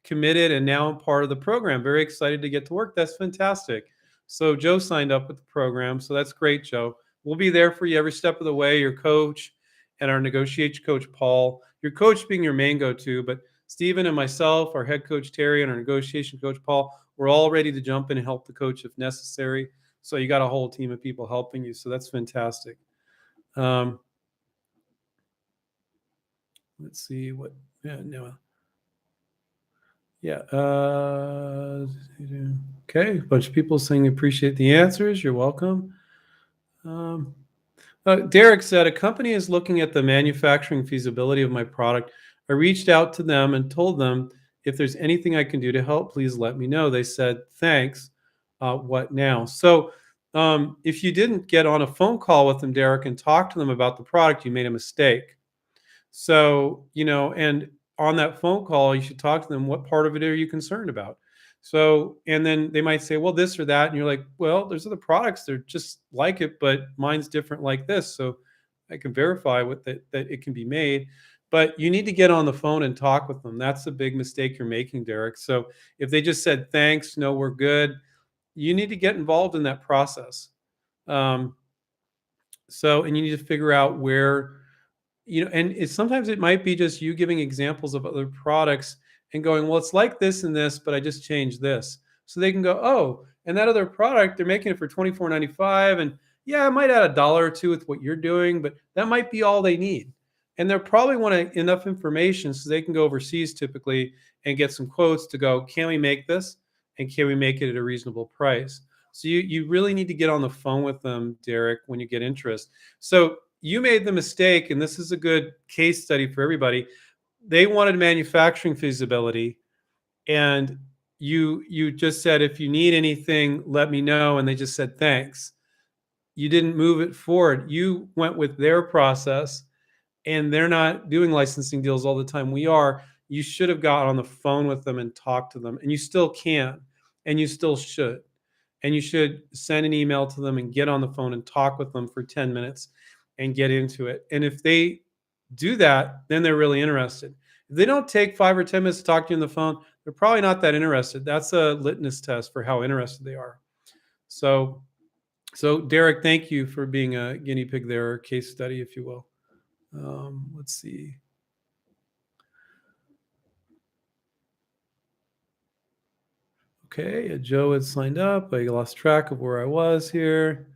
committed, and now I'm part of the program. Very excited to get to work. That's fantastic." So Joe signed up with the program, so that's great, Joe. We'll be there for you every step of the way. Your coach and our negotiation coach, Paul. Your coach being your main go-to, but Stephen and myself, our head coach Terry, and our negotiation coach Paul, we're all ready to jump in and help the coach if necessary. So you got a whole team of people helping you. So that's fantastic. Let's see what. Yeah, no. Yeah. Okay. A bunch of people saying appreciate the answers. You're welcome. Derek said, a company is looking at the manufacturing feasibility of my product. I reached out to them and told them if there's anything I can do to help, please let me know. They said, thanks. What now? So if you didn't get on a phone call with them, Derek, and talk to them about the product, you made a mistake. So, and on that phone call, you should talk to them. What part of it are you concerned about? So, and then they might say, well, this or that. And you're like, well, there's other products. They're just like it, but mine's different like this. So I can verify that it can be made. But you need to get on the phone and talk with them. That's a big mistake you're making, Derek. So if they just said, thanks, no, we're good, you need to get involved in that process. Um, and you need to figure out where, and sometimes it might be just you giving examples of other products and going, well, it's like this and this, but I just changed this. So they can go, oh, and that other product, they're making it for $24.95. And yeah, I might add a dollar or two with what you're doing, but that might be all they need. And they'll probably want enough information so they can go overseas typically and get some quotes to go, can we make this? And can we make it at a reasonable price? So you really need to get on the phone with them, Derek, when you get interest. So you made the mistake, and this is a good case study for everybody. They wanted manufacturing feasibility, and you just said, if you need anything, let me know, and they just said thanks. You didn't move it forward. You went with their process, and they're not doing licensing deals all the time. We are. You should have got on the phone with them and talked to them, and you still can, and you still should. And you should send an email to them and get on the phone and talk with them for 10 minutes and get into it. And if they do that, then they're really interested. If they don't take 5 or 10 minutes to talk to you on the phone, they're probably not that interested. That's a litmus test for how interested they are. So, Derek, thank you for being a guinea pig there, or case study, if you will. Let's see. Okay, Joe had signed up. I lost track of where I was here.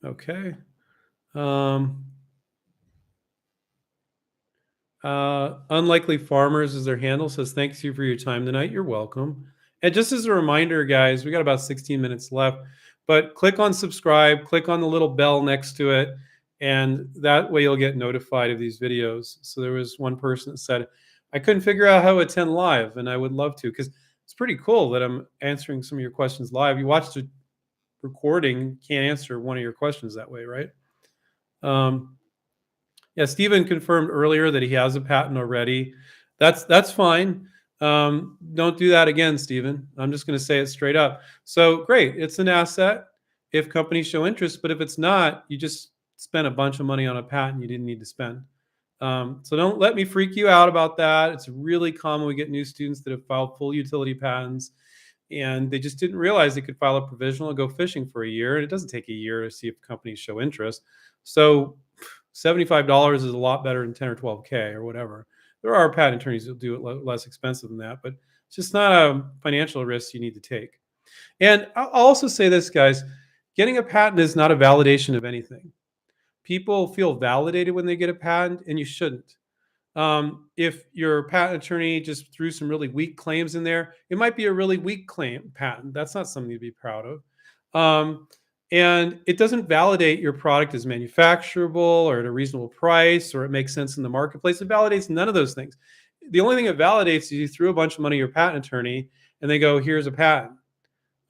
Okay. Unlikely Farmers is their handle. Says, thanks you for your time tonight. You're welcome. And just as a reminder, guys, we got about 16 minutes left, but click on subscribe, click on the little bell next to it, and that way you'll get notified of these videos. So there was one person that said, I couldn't figure out how to attend live, and I would love to, because it's pretty cool that I'm answering some of your questions live. You watch the recording, can't answer one of your questions that way, right? Yeah, Stephen confirmed earlier that he has a patent already. That's fine. Don't do that again, Stephen. I'm just going to say it straight up. So great, it's an asset if companies show interest, but if it's not, you just spent a bunch of money on a patent you didn't need to spend. So don't let me freak you out about that. It's really common. We get new students that have filed full utility patents, and they just didn't realize they could file a provisional and go fishing for a year. And it doesn't take a year to see if companies show interest. So $75 is a lot better than 10 or 12K or whatever. There are patent attorneys who'll do it less expensive than that, but it's just not a financial risk you need to take. And I'll also say this, guys, getting a patent is not a validation of anything. People feel validated when they get a patent, and you shouldn't. If your patent attorney just threw some really weak claims in there, it might be a really weak claim patent. That's not something to be proud of. And it doesn't validate your product as manufacturable or at a reasonable price, or it makes sense in the marketplace. It validates none of those things. The only thing it validates is you threw a bunch of money at your patent attorney and they go, here's a patent.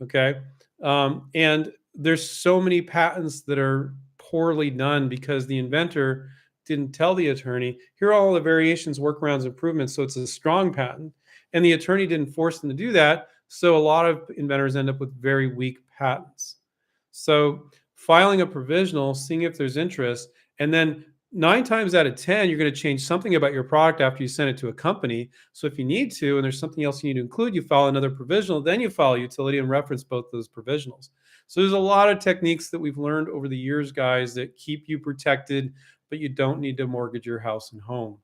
Okay. And there's so many patents that are poorly done because the inventor didn't tell the attorney, here are all the variations, workarounds, improvements. So it's a strong patent. And the attorney didn't force them to do that. So a lot of inventors end up with very weak patents. So filing a provisional, seeing if there's interest, and then 9 times out of 10, you're going to change something about your product after you send it to a company. So if you need to, and there's something else you need to include, you file another provisional, then you file a utility and reference both those provisionals. So there's a lot of techniques that we've learned over the years, guys, that keep you protected, but you don't need to mortgage your house and home.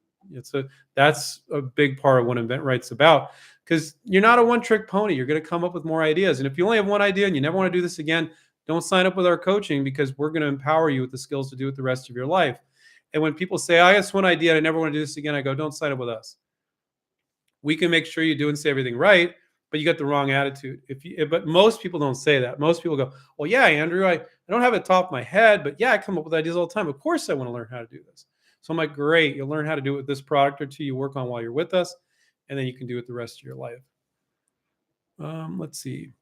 That's a big part of what InventRight's about, because you're not a one-trick pony. You're going to come up with more ideas. And if you only have one idea and you never want to do this again, don't sign up with our coaching, because we're going to empower you with the skills to do it the rest of your life. And when people say, I just one idea, I never want to do this again, I go, don't sign up with us. We can make sure you do and say everything right, but you got the wrong attitude. But most people don't say that. Most people go, well, yeah, Andrew, I don't have it top of my head, but yeah, I come up with ideas all the time. Of course I want to learn how to do this. So I'm like, great, you'll learn how to do it with this product or two you work on while you're with us, and then you can do it the rest of your life. Let's see.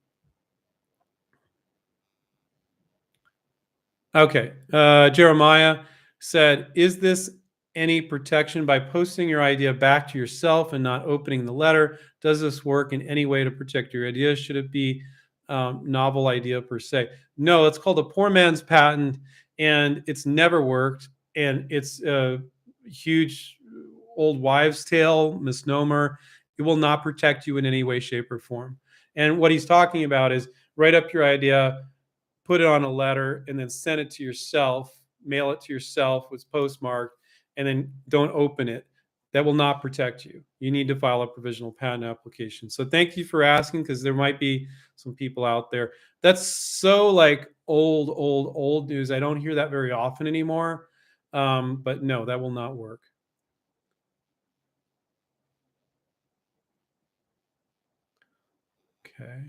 Okay, Jeremiah said, is this any protection by posting your idea back to yourself and not opening the letter? Does this work in any way to protect your idea? Should it be novel idea per se? No, it's called a poor man's patent, and it's never worked. And it's a huge old wives' tale misnomer. It will not protect you in any way, shape, or form. And what he's talking about is write up your idea, put it on a letter, and then send it to yourself, mail it to yourself with postmarked, and then don't open it. That will not protect you. You need to file a provisional patent application. So thank you for asking, because there might be some people out there. That's so like old news. I don't hear that very often anymore. But no, that will not work. Okay.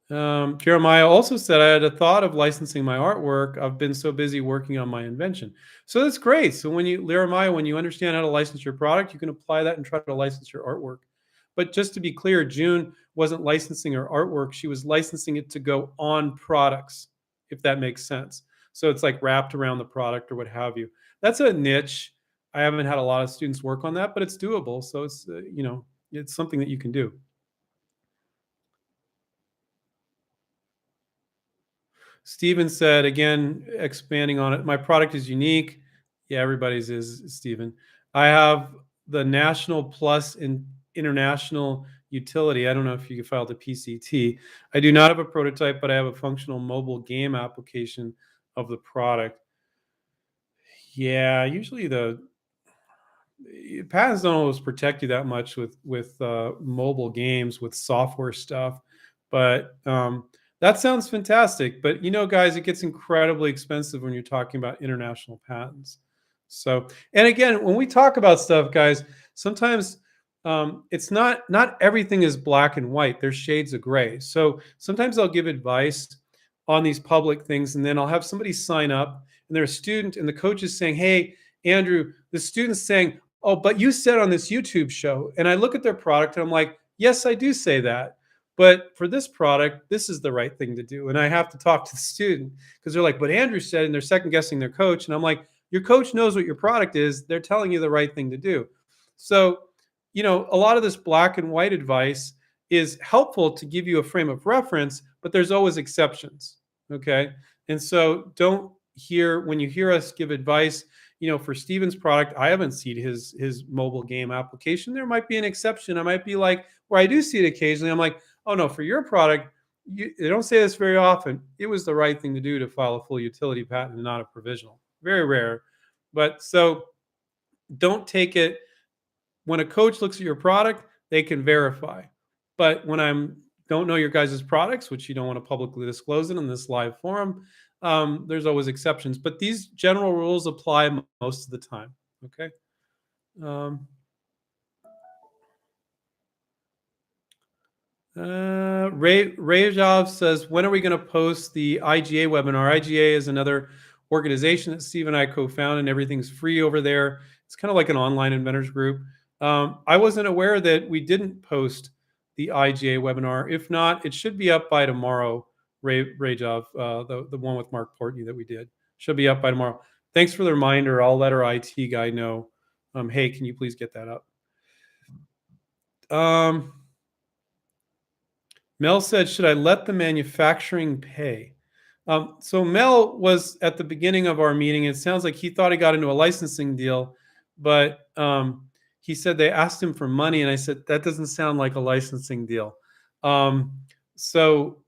Jeremiah also said, I had a thought of licensing my artwork. I've been so busy working on my invention. So that's great. So when you, Jeremiah, when you understand how to license your product, you can apply that and try to license your artwork. But just to be clear, June wasn't licensing her artwork. She was licensing it to go on products, if that makes sense. So it's like wrapped around the product or what have you. That's a niche. I haven't had a lot of students work on that, but it's doable. So it's, it's something that you can do. Steven said, again, expanding on it, my product is unique. Yeah, everybody's is, Steven. I have the national plus in international utility. I don't know if you filed a PCT. I do not have a prototype, but I have a functional mobile game application of the product. Yeah, usually the patents don't always protect you that much with mobile games with software stuff, but that sounds fantastic. But guys, it gets incredibly expensive when you're talking about international patents. So, and again, when we talk about stuff, guys, sometimes it's not everything is black and white. There's shades of gray. So sometimes I'll give advice on these public things, and then I'll have somebody sign up, and they're a student, and the coach is saying, "Hey, Andrew," the student's saying, "Oh, but you said on this YouTube show," and I look at their product and I'm like, yes, I do say that. But for this product, this is the right thing to do. And I have to talk to the student because they're like, but Andrew said, and they're second guessing their coach. And I'm like, your coach knows what your product is. They're telling you the right thing to do. So, a lot of this black and white advice is helpful to give you a frame of reference, but there's always exceptions. Okay. And so when you hear us give advice, for Steven's product, I haven't seen his mobile game application. There might be an exception. I might be like, where I do see it occasionally, I'm like, oh no, for your product, they don't say this very often. It was the right thing to do to file a full utility patent and not a provisional. Very rare. But so don't take it. When a coach looks at your product, they can verify. But when don't know your guys' products, which you don't want to publicly disclose it in this live forum, there's always exceptions. But these general rules apply most of the time. Okay. Rajov says, when are we going to post the IGA webinar? IGA is another organization that Steve and I co-founded, and everything's free over there. It's kind of like an online inventors group. I wasn't aware that we didn't post the IGA webinar. If not, it should be up by tomorrow, Rajov, the one with Mark Portney that we did. Should be up by tomorrow. Thanks for the reminder. I'll let our IT guy know. Hey, can you please get that up? Mel said, should I let the manufacturing pay? So Mel was at the beginning of our meeting. It sounds like he thought he got into a licensing deal, but he said they asked him for money. And I said, that doesn't sound like a licensing deal. So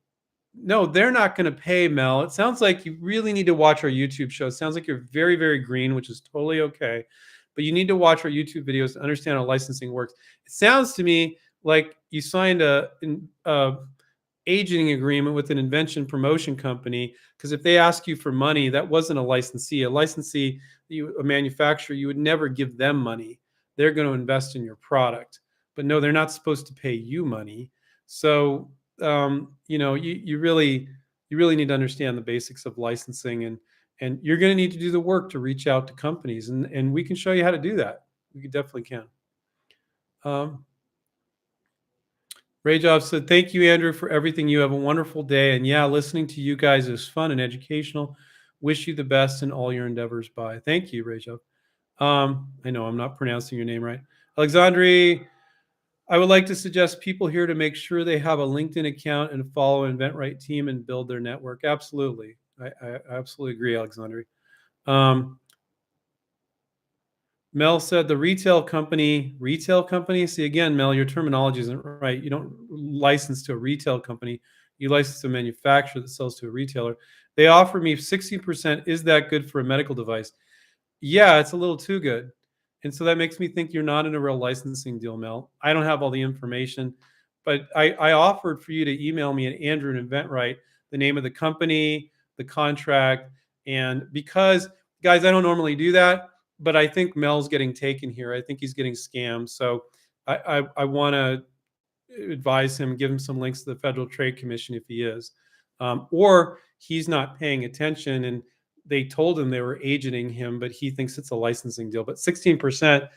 no, they're not going to pay, Mel. It sounds like you really need to watch our YouTube show. It sounds like you're very, very green, which is totally okay. But you need to watch our YouTube videos to understand how licensing works. It sounds to me like you signed a agenting agreement with an invention promotion company, because if they ask you for money, that wasn't a licensee. A licensee, a manufacturer, you would never give them money. They're going to invest in your product. But no, they're not supposed to pay you money. So you really need to understand the basics of licensing, and you're going to need to do the work to reach out to companies, and we can show you how to do that. We definitely can. Rajov said, thank you, Andrew, for everything. You have a wonderful day. And yeah, listening to you guys is fun and educational. Wish you the best in all your endeavors. Bye. Thank you, Rachel. I know I'm not pronouncing your name right. Alexandri, I would like to suggest people here to make sure they have a LinkedIn account and follow InventRight team and build their network. Absolutely. I absolutely agree, Alexandri. Um, Mel said the retail company. See, again, Mel, your terminology isn't right. You don't license to a retail company. You license to a manufacturer that sells to a retailer. They offer me 60%. Is that good for a medical device? Yeah, it's a little too good. And so that makes me think you're not in a real licensing deal, Mel. I don't have all the information, but I offered for you to email me at Andrew and InventRight, the name of the company, the contract. And because, guys, I don't normally do that, but I think Mel's getting taken here. I think he's getting scammed. So I want to advise him, give him some links to the Federal Trade Commission if he is, or he's not paying attention and they told him they were agenting him, but he thinks it's a licensing deal. But 16%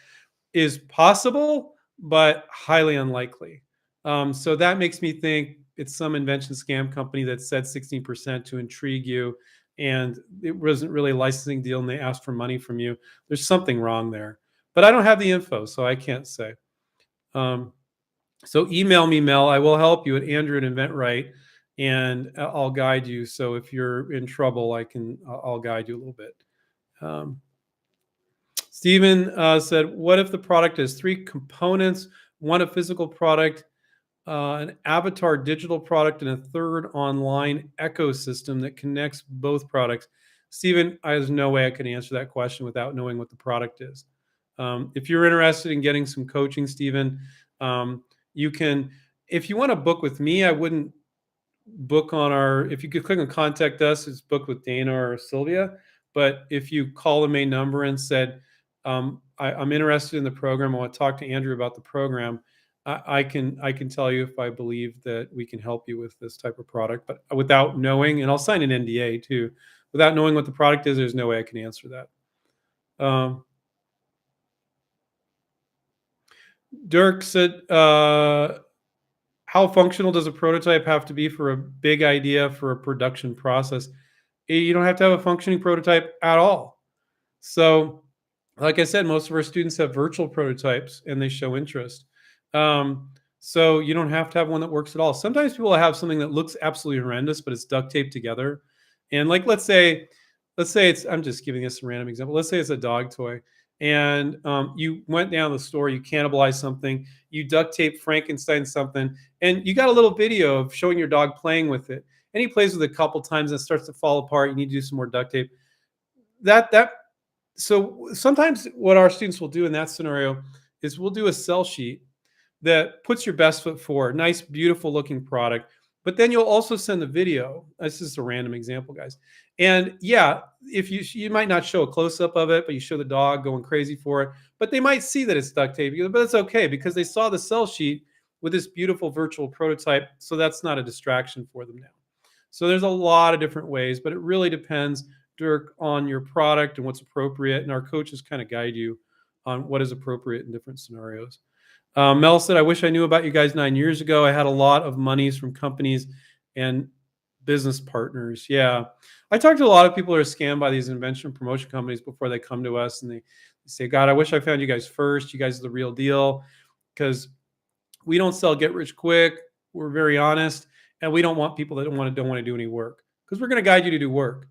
is possible, but highly unlikely. So that makes me think it's some invention scam company that said 16% to intrigue you, and it wasn't really a licensing deal, and they asked for money from you. There's something wrong there, but I don't have the info, so I can't say. So email me, Mel. I will help you at Andrew at InventRight, and I'll guide you. So if you're in trouble, I'll guide you a little bit. Stephen said, what if the product has 3 components, one a physical product, an avatar digital product, and a third online ecosystem that connects both products? Stephen, there's no way I can answer that question without knowing what the product is. If you're interested in getting some coaching, Stephen, you can, if you want to book with me, I wouldn't book on if you could click on contact us, it's book with Dana or Sylvia. But if you call the main number and said, I'm interested in the program, I want to talk to Andrew about the program, I can tell you if I believe that we can help you with this type of product. But without knowing, and I'll sign an NDA too, without knowing what the product is, there's no way I can answer that. Dirk said, how functional does a prototype have to be for a big idea for a production process? You don't have to have a functioning prototype at all. So, like I said, most of our students have virtual prototypes and they show interest. So you don't have to have one that works at all. Sometimes people have something that looks absolutely horrendous, but it's duct taped together. And like, let's say it's, I'm just giving this a random example. Let's say it's a dog toy, and you went down to the store, you cannibalized something, you duct tape Frankenstein something, and you got a little video of showing your dog playing with it. And he plays with it a couple times and it starts to fall apart. You need to do some more duct tape. So sometimes what our students will do in that scenario is we'll do a sell sheet that puts your best foot forward, nice, beautiful looking product. But then you'll also send a video. This is a random example, guys. And yeah, if you might not show a close up of it, but you show the dog going crazy for it. But they might see that it's duct tape, but it's okay because they saw the sell sheet with this beautiful virtual prototype. So that's not a distraction for them now. So there's a lot of different ways, but it really depends, Dirk, on your product and what's appropriate. And our coaches kind of guide you on what is appropriate in different scenarios. Mel said, I wish I knew about you guys 9 years ago. I had a lot of monies from companies and business partners. Yeah. I talked to a lot of people who are scammed by these invention promotion companies before they come to us, and they say, God, I wish I found you guys first. You guys are the real deal, because we don't sell get rich quick. We're very honest, and we don't want people that don't want to do any work, because we're going to guide you to do work.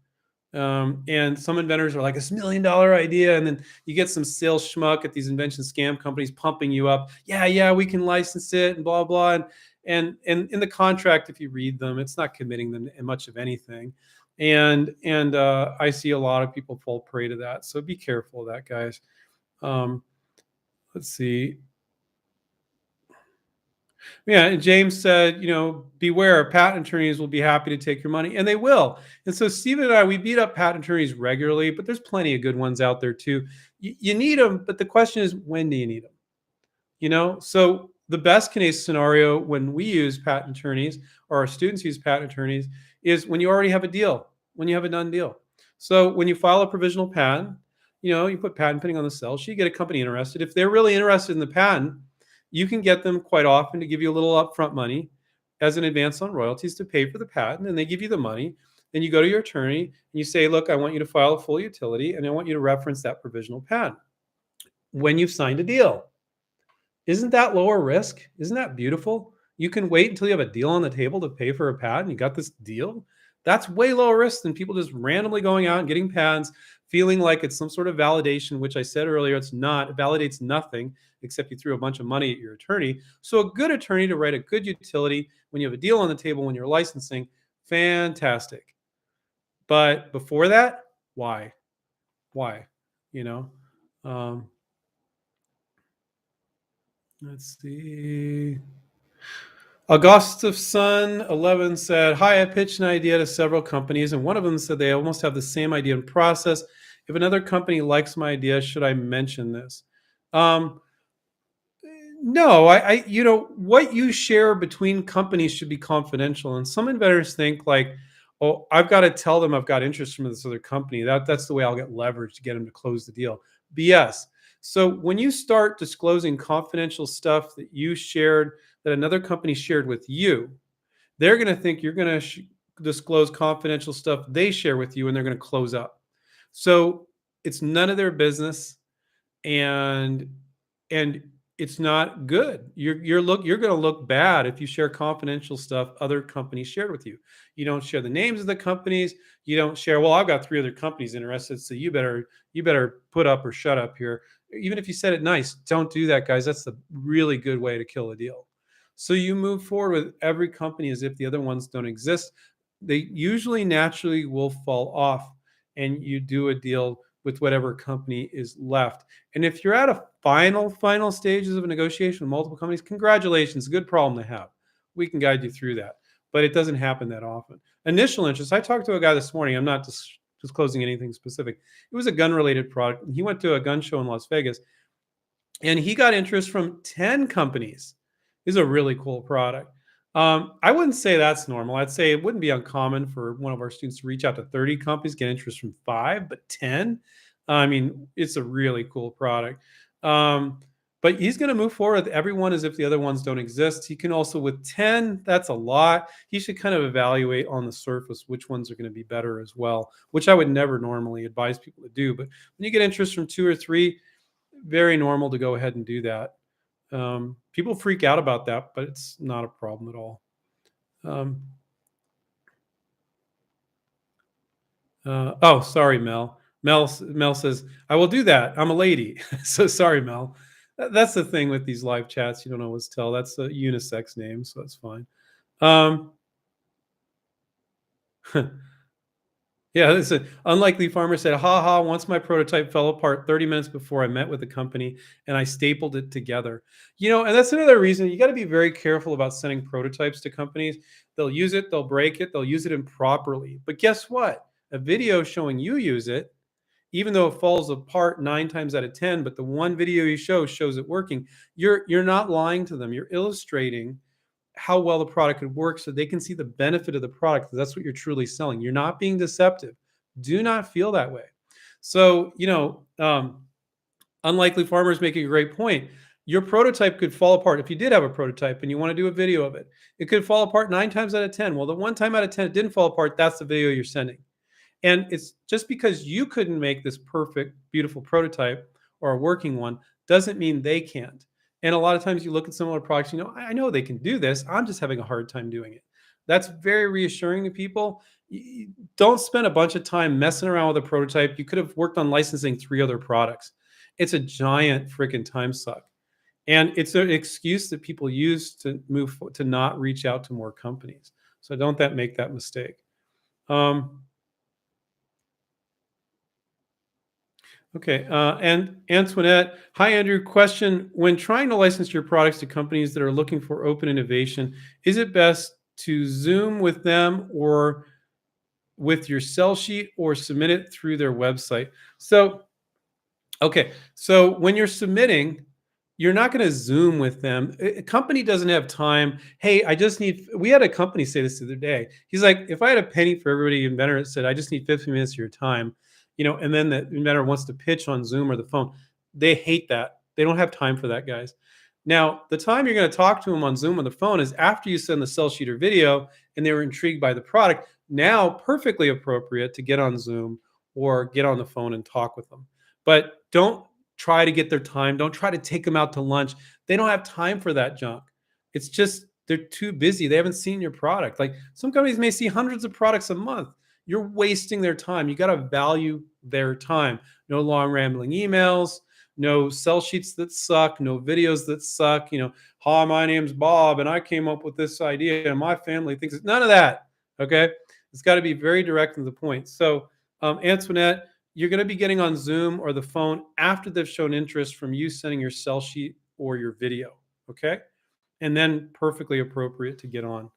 And some inventors are like, $1 million idea. And then you get some sales schmuck at these invention scam companies pumping you up. Yeah, we can license it and blah, blah. And in the contract, if you read them, it's not committing them to much of anything. And I see a lot of people fall prey to that. So be careful of that, guys. Let's see. Yeah, and James said, beware, patent attorneys will be happy to take your money, and they will. And so Stephen and I, we beat up patent attorneys regularly, but there's plenty of good ones out there too. You need them, but the question is, when do you need them? So the best case scenario when we use patent attorneys, or our students use patent attorneys, is when you already have a deal, when you have a done deal. So when you file a provisional patent, you put patent pending on the sell sheet, you get a company interested. If they're really interested in the patent, you can get them quite often to give you a little upfront money as an advance on royalties to pay for the patent, and they give you the money. then you go to your attorney and you say, look, I want you to file a full utility and I want you to reference that provisional patent when you've signed a deal. Isn't that lower risk? Isn't that beautiful? You can wait until you have a deal on the table to pay for a patent. You got this deal. That's way lower risk than people just randomly going out and getting patents, feeling like it's some sort of validation, which I said earlier, it's not. It validates nothing except you threw a bunch of money at your attorney. So a good attorney to write a good utility when you have a deal on the table, when you're licensing, fantastic. But before that, why? Why? You know? Um, let's see. Augustus Son 11 said, hi, I pitched an idea to several companies, and one of them said they almost have the same idea and process. If another company likes my idea, should I mention this? Um, no, what you share between companies should be confidential. And some inventors think like, oh, I've got to tell them I've got interest from this other company. That's the way I'll get leverage to get them to close the deal. BS. So when you start disclosing confidential stuff that you shared, that another company shared with you, they're going to think you're going to disclose confidential stuff they share with you, and they're going to close up. So it's none of their business, and and it's not good. You're going to look bad if you share confidential stuff other companies shared with you. You don't share the names of the companies. You don't share, well, I've got 3 other companies interested, so you better put up or shut up here. Even if you said it nice, don't do that, guys. That's the really good way to kill a deal. So you move forward with every company as if the other ones don't exist. They usually naturally will fall off, and you do a deal with whatever company is left. And if you're at a final stages of a negotiation with multiple companies, congratulations, good problem to have. We can guide you through that, but it doesn't happen that often. Initial interest. I talked to a guy this morning. I'm not disclosing anything specific. It was a gun related product. He went to a gun show in Las Vegas, and he got interest from 10 companies. Is a really cool product. I wouldn't say that's normal. I'd say it wouldn't be uncommon for one of our students to reach out to 30 companies, get interest from 5, but 10, I mean, it's a really cool product. But he's going to move forward with everyone as if the other ones don't exist. He can also, with 10, that's a lot. He should kind of evaluate on the surface which ones are going to be better as well, which I would never normally advise people to do. But when you get interest from 2 or 3, very normal to go ahead and do that. People freak out about that, but it's not a problem at all. Oh, sorry, Mel. Mel says, I will do that. I'm a lady. So sorry, Mel. That's the thing with these live chats. You don't always tell. That's a unisex name, so that's fine. Yeah, this is an unlikely farmer said, ha ha, once my prototype fell apart 30 minutes before I met with the company and I stapled it together. And that's another reason you got to be very careful about sending prototypes to companies. They'll use it, they'll break it, they'll use it improperly. But guess what? A video showing you use it, even though it falls apart 9 times out of 10, but the one video you shows it working, you're not lying to them. You're illustrating how well the product could work so they can see the benefit of the product. That's what you're truly selling. You're not being deceptive. Do not feel that way. So, unlikely farmers making a great point. Your prototype could fall apart. If you did have a prototype and you want to do a video of it, it could fall apart 9 times out of 10. Well, the one time out of 10 it didn't fall apart, that's the video you're sending. And it's just because you couldn't make this perfect, beautiful prototype or a working one doesn't mean they can't. And a lot of times you look at similar products, I know they can do this. I'm just having a hard time doing it. That's very reassuring to people. Don't spend a bunch of time messing around with a prototype. You could have worked on licensing 3 other products. It's a giant freaking time suck. And it's an excuse that people use to to not reach out to more companies. So don't make that mistake. Okay. And Antoinette, hi, Andrew. Question: when trying to license your products to companies that are looking for open innovation, is it best to Zoom with them or with your sell sheet or submit it through their website? So, okay. So when you're submitting, you're not going to Zoom with them. A company doesn't have time. Hey, we had a company say this the other day. He's like, if I had a penny for everybody inventor that said, I just need 15 minutes of your time, and then the inventor wants to pitch on Zoom or the phone, they hate that. They don't have time for that, guys. Now, the time you're going to talk to them on Zoom on the phone is after you send the sell sheet or video and they were intrigued by the product. Now, perfectly appropriate to get on Zoom or get on the phone and talk with them. But don't try to get their time. Don't try to take them out to lunch. They don't have time for that junk. It's just they're too busy. They haven't seen your product. Like some companies may see hundreds of products a month. You're wasting their time. You got to value their time. No long rambling emails, no sell sheets that suck, no videos that suck. Hi, my name's Bob, and I came up with this idea, and my family thinks it's none of that. Okay, it's got to be very direct to the point. So, Antoinette, you're going to be getting on Zoom or the phone after they've shown interest from you sending your sell sheet or your video. Okay, and then perfectly appropriate to get on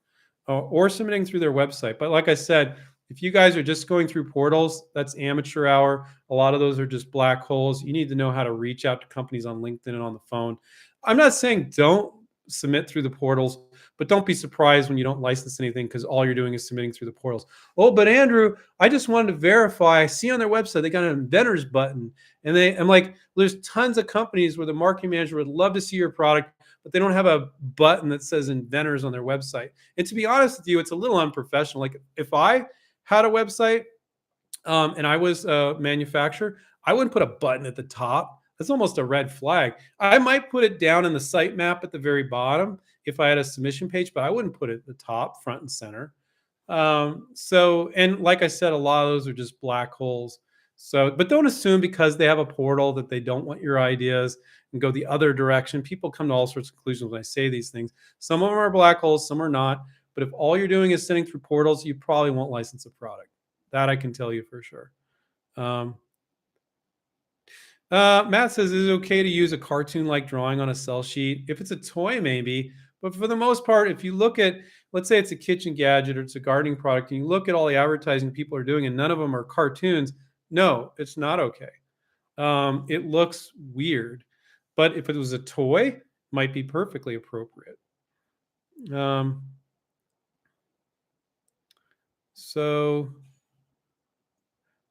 or submitting through their website. But like I said, if you guys are just going through portals, that's amateur hour. A lot of those are just black holes. You need to know how to reach out to companies on LinkedIn and on the phone. I'm not saying don't submit through the portals, but don't be surprised when you don't license anything because all you're doing is submitting through the portals. Oh, but Andrew, I just wanted to verify. I see on their website they got an Inventors button. And I'm like, there's tons of companies where the marketing manager would love to see your product, but they don't have a button that says Inventors on their website. And to be honest with you, it's a little unprofessional. Like if I had a website and I was a manufacturer, I wouldn't put a button at the top. That's almost a red flag. I might put it down in the site map at the very bottom if I had a submission page, but I wouldn't put it at the top, front and center. And like I said, a lot of those are just black holes. So, but don't assume because they have a portal that they don't want your ideas and go the other direction. People come to all sorts of conclusions when I say these things. Some of them are black holes, some are not. But if all you're doing is sending through portals, you probably won't license a product. That I can tell you for sure. Matt says, is it okay to use a cartoon-like drawing on a sell sheet? If it's a toy, maybe. But for the most part, if you look at, let's say it's a kitchen gadget or it's a gardening product, and you look at all the advertising people are doing and none of them are cartoons, no, it's not okay. It looks weird. But if it was a toy, it might be perfectly appropriate.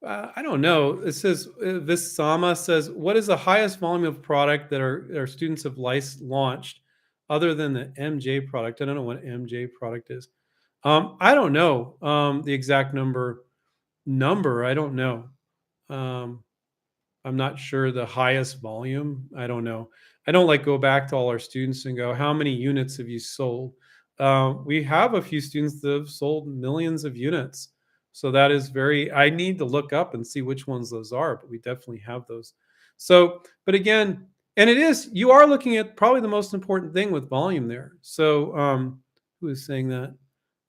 I don't know. It says Visama says, "What is the highest volume of product that our students have launched, other than the MJ product?" I don't know what MJ product is. I don't know the exact number. I don't know. I'm not sure the highest volume. I don't know. I don't like go back to all our students and go, how many units have you sold? We have a few students that have sold millions of units. So that is I need to look up and see which ones those are, but we definitely have those. So, but again, and you are looking at probably the most important thing with volume there. So, who is saying that?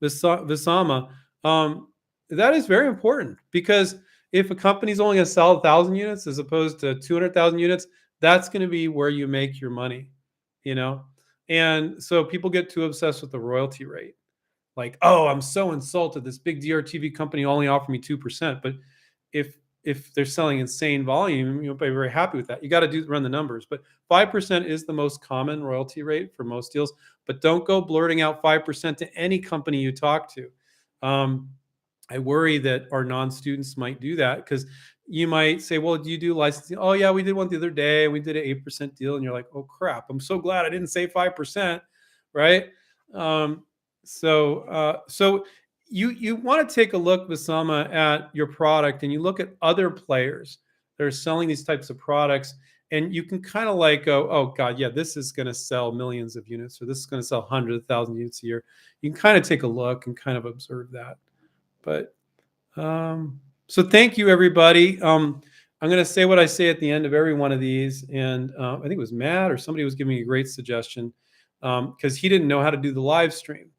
Visama. That is very important because if a company's only going to sell 1,000 units as opposed to 200,000 units, that's going to be where you make your money, you know? And so people get too obsessed with the royalty rate. Like, oh, I'm so insulted. This big DRTV company only offered me 2%. But if they're selling insane volume, you'll be very happy with that. You got to run the numbers. But 5% is the most common royalty rate for most deals. But don't go blurting out 5% to any company you talk to. I worry that our non-students might do that because you might say, well, do you do licensing? Oh, yeah, we did one the other day. We did an 8% deal. And you're like, oh, crap. I'm so glad I didn't say 5%. Right. So you want to take a look, Visama, at your product and you look at other players that are selling these types of products. And you can kind of like go, oh, God, yeah, this is going to sell millions of units or this is going to sell hundreds of thousands of units a year. You can kind of take a look and kind of observe that. But so thank you, everybody. I'm going to say what I say at the end of every one of these. And I think it was Matt or somebody was giving me a great suggestion because he didn't know how to do the live stream.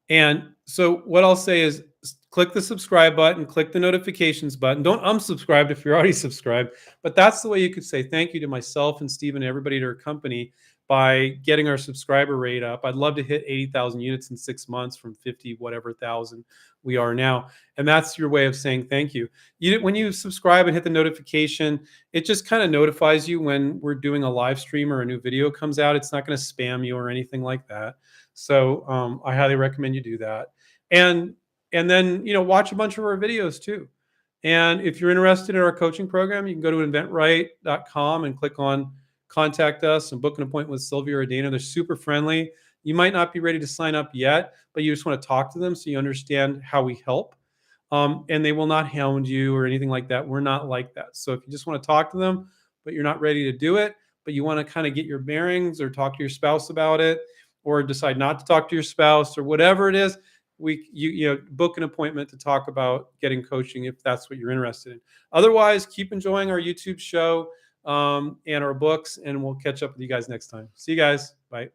And so what I'll say is click the subscribe button, click the notifications button. Don't unsubscribe if you're already subscribed. But that's the way you could say thank you to myself and Stephen and everybody at our company by getting our subscriber rate up. I'd love to hit 80,000 units in 6 months from 50 whatever thousand we are now. And that's your way of saying thank you. When you subscribe and hit the notification, it just kind of notifies you when we're doing a live stream or a new video comes out. It's not going to spam you or anything like that. So I highly recommend you do that. And then, watch a bunch of our videos too. And if you're interested in our coaching program, you can go to inventRight.com and click on contact us and book an appointment with Sylvia or Dana. They're super friendly. You might not be ready to sign up yet, but you just want to talk to them so you understand how we help. And they will not hound you or anything like that. We're not like that. So if you just want to talk to them, but you're not ready to do it, but you want to kind of get your bearings or talk to your spouse about it, or decide not to talk to your spouse or whatever it is, you book an appointment to talk about getting coaching if that's what you're interested in. Otherwise, keep enjoying our YouTube show and our books, and we'll catch up with you guys next time. See you guys. Bye.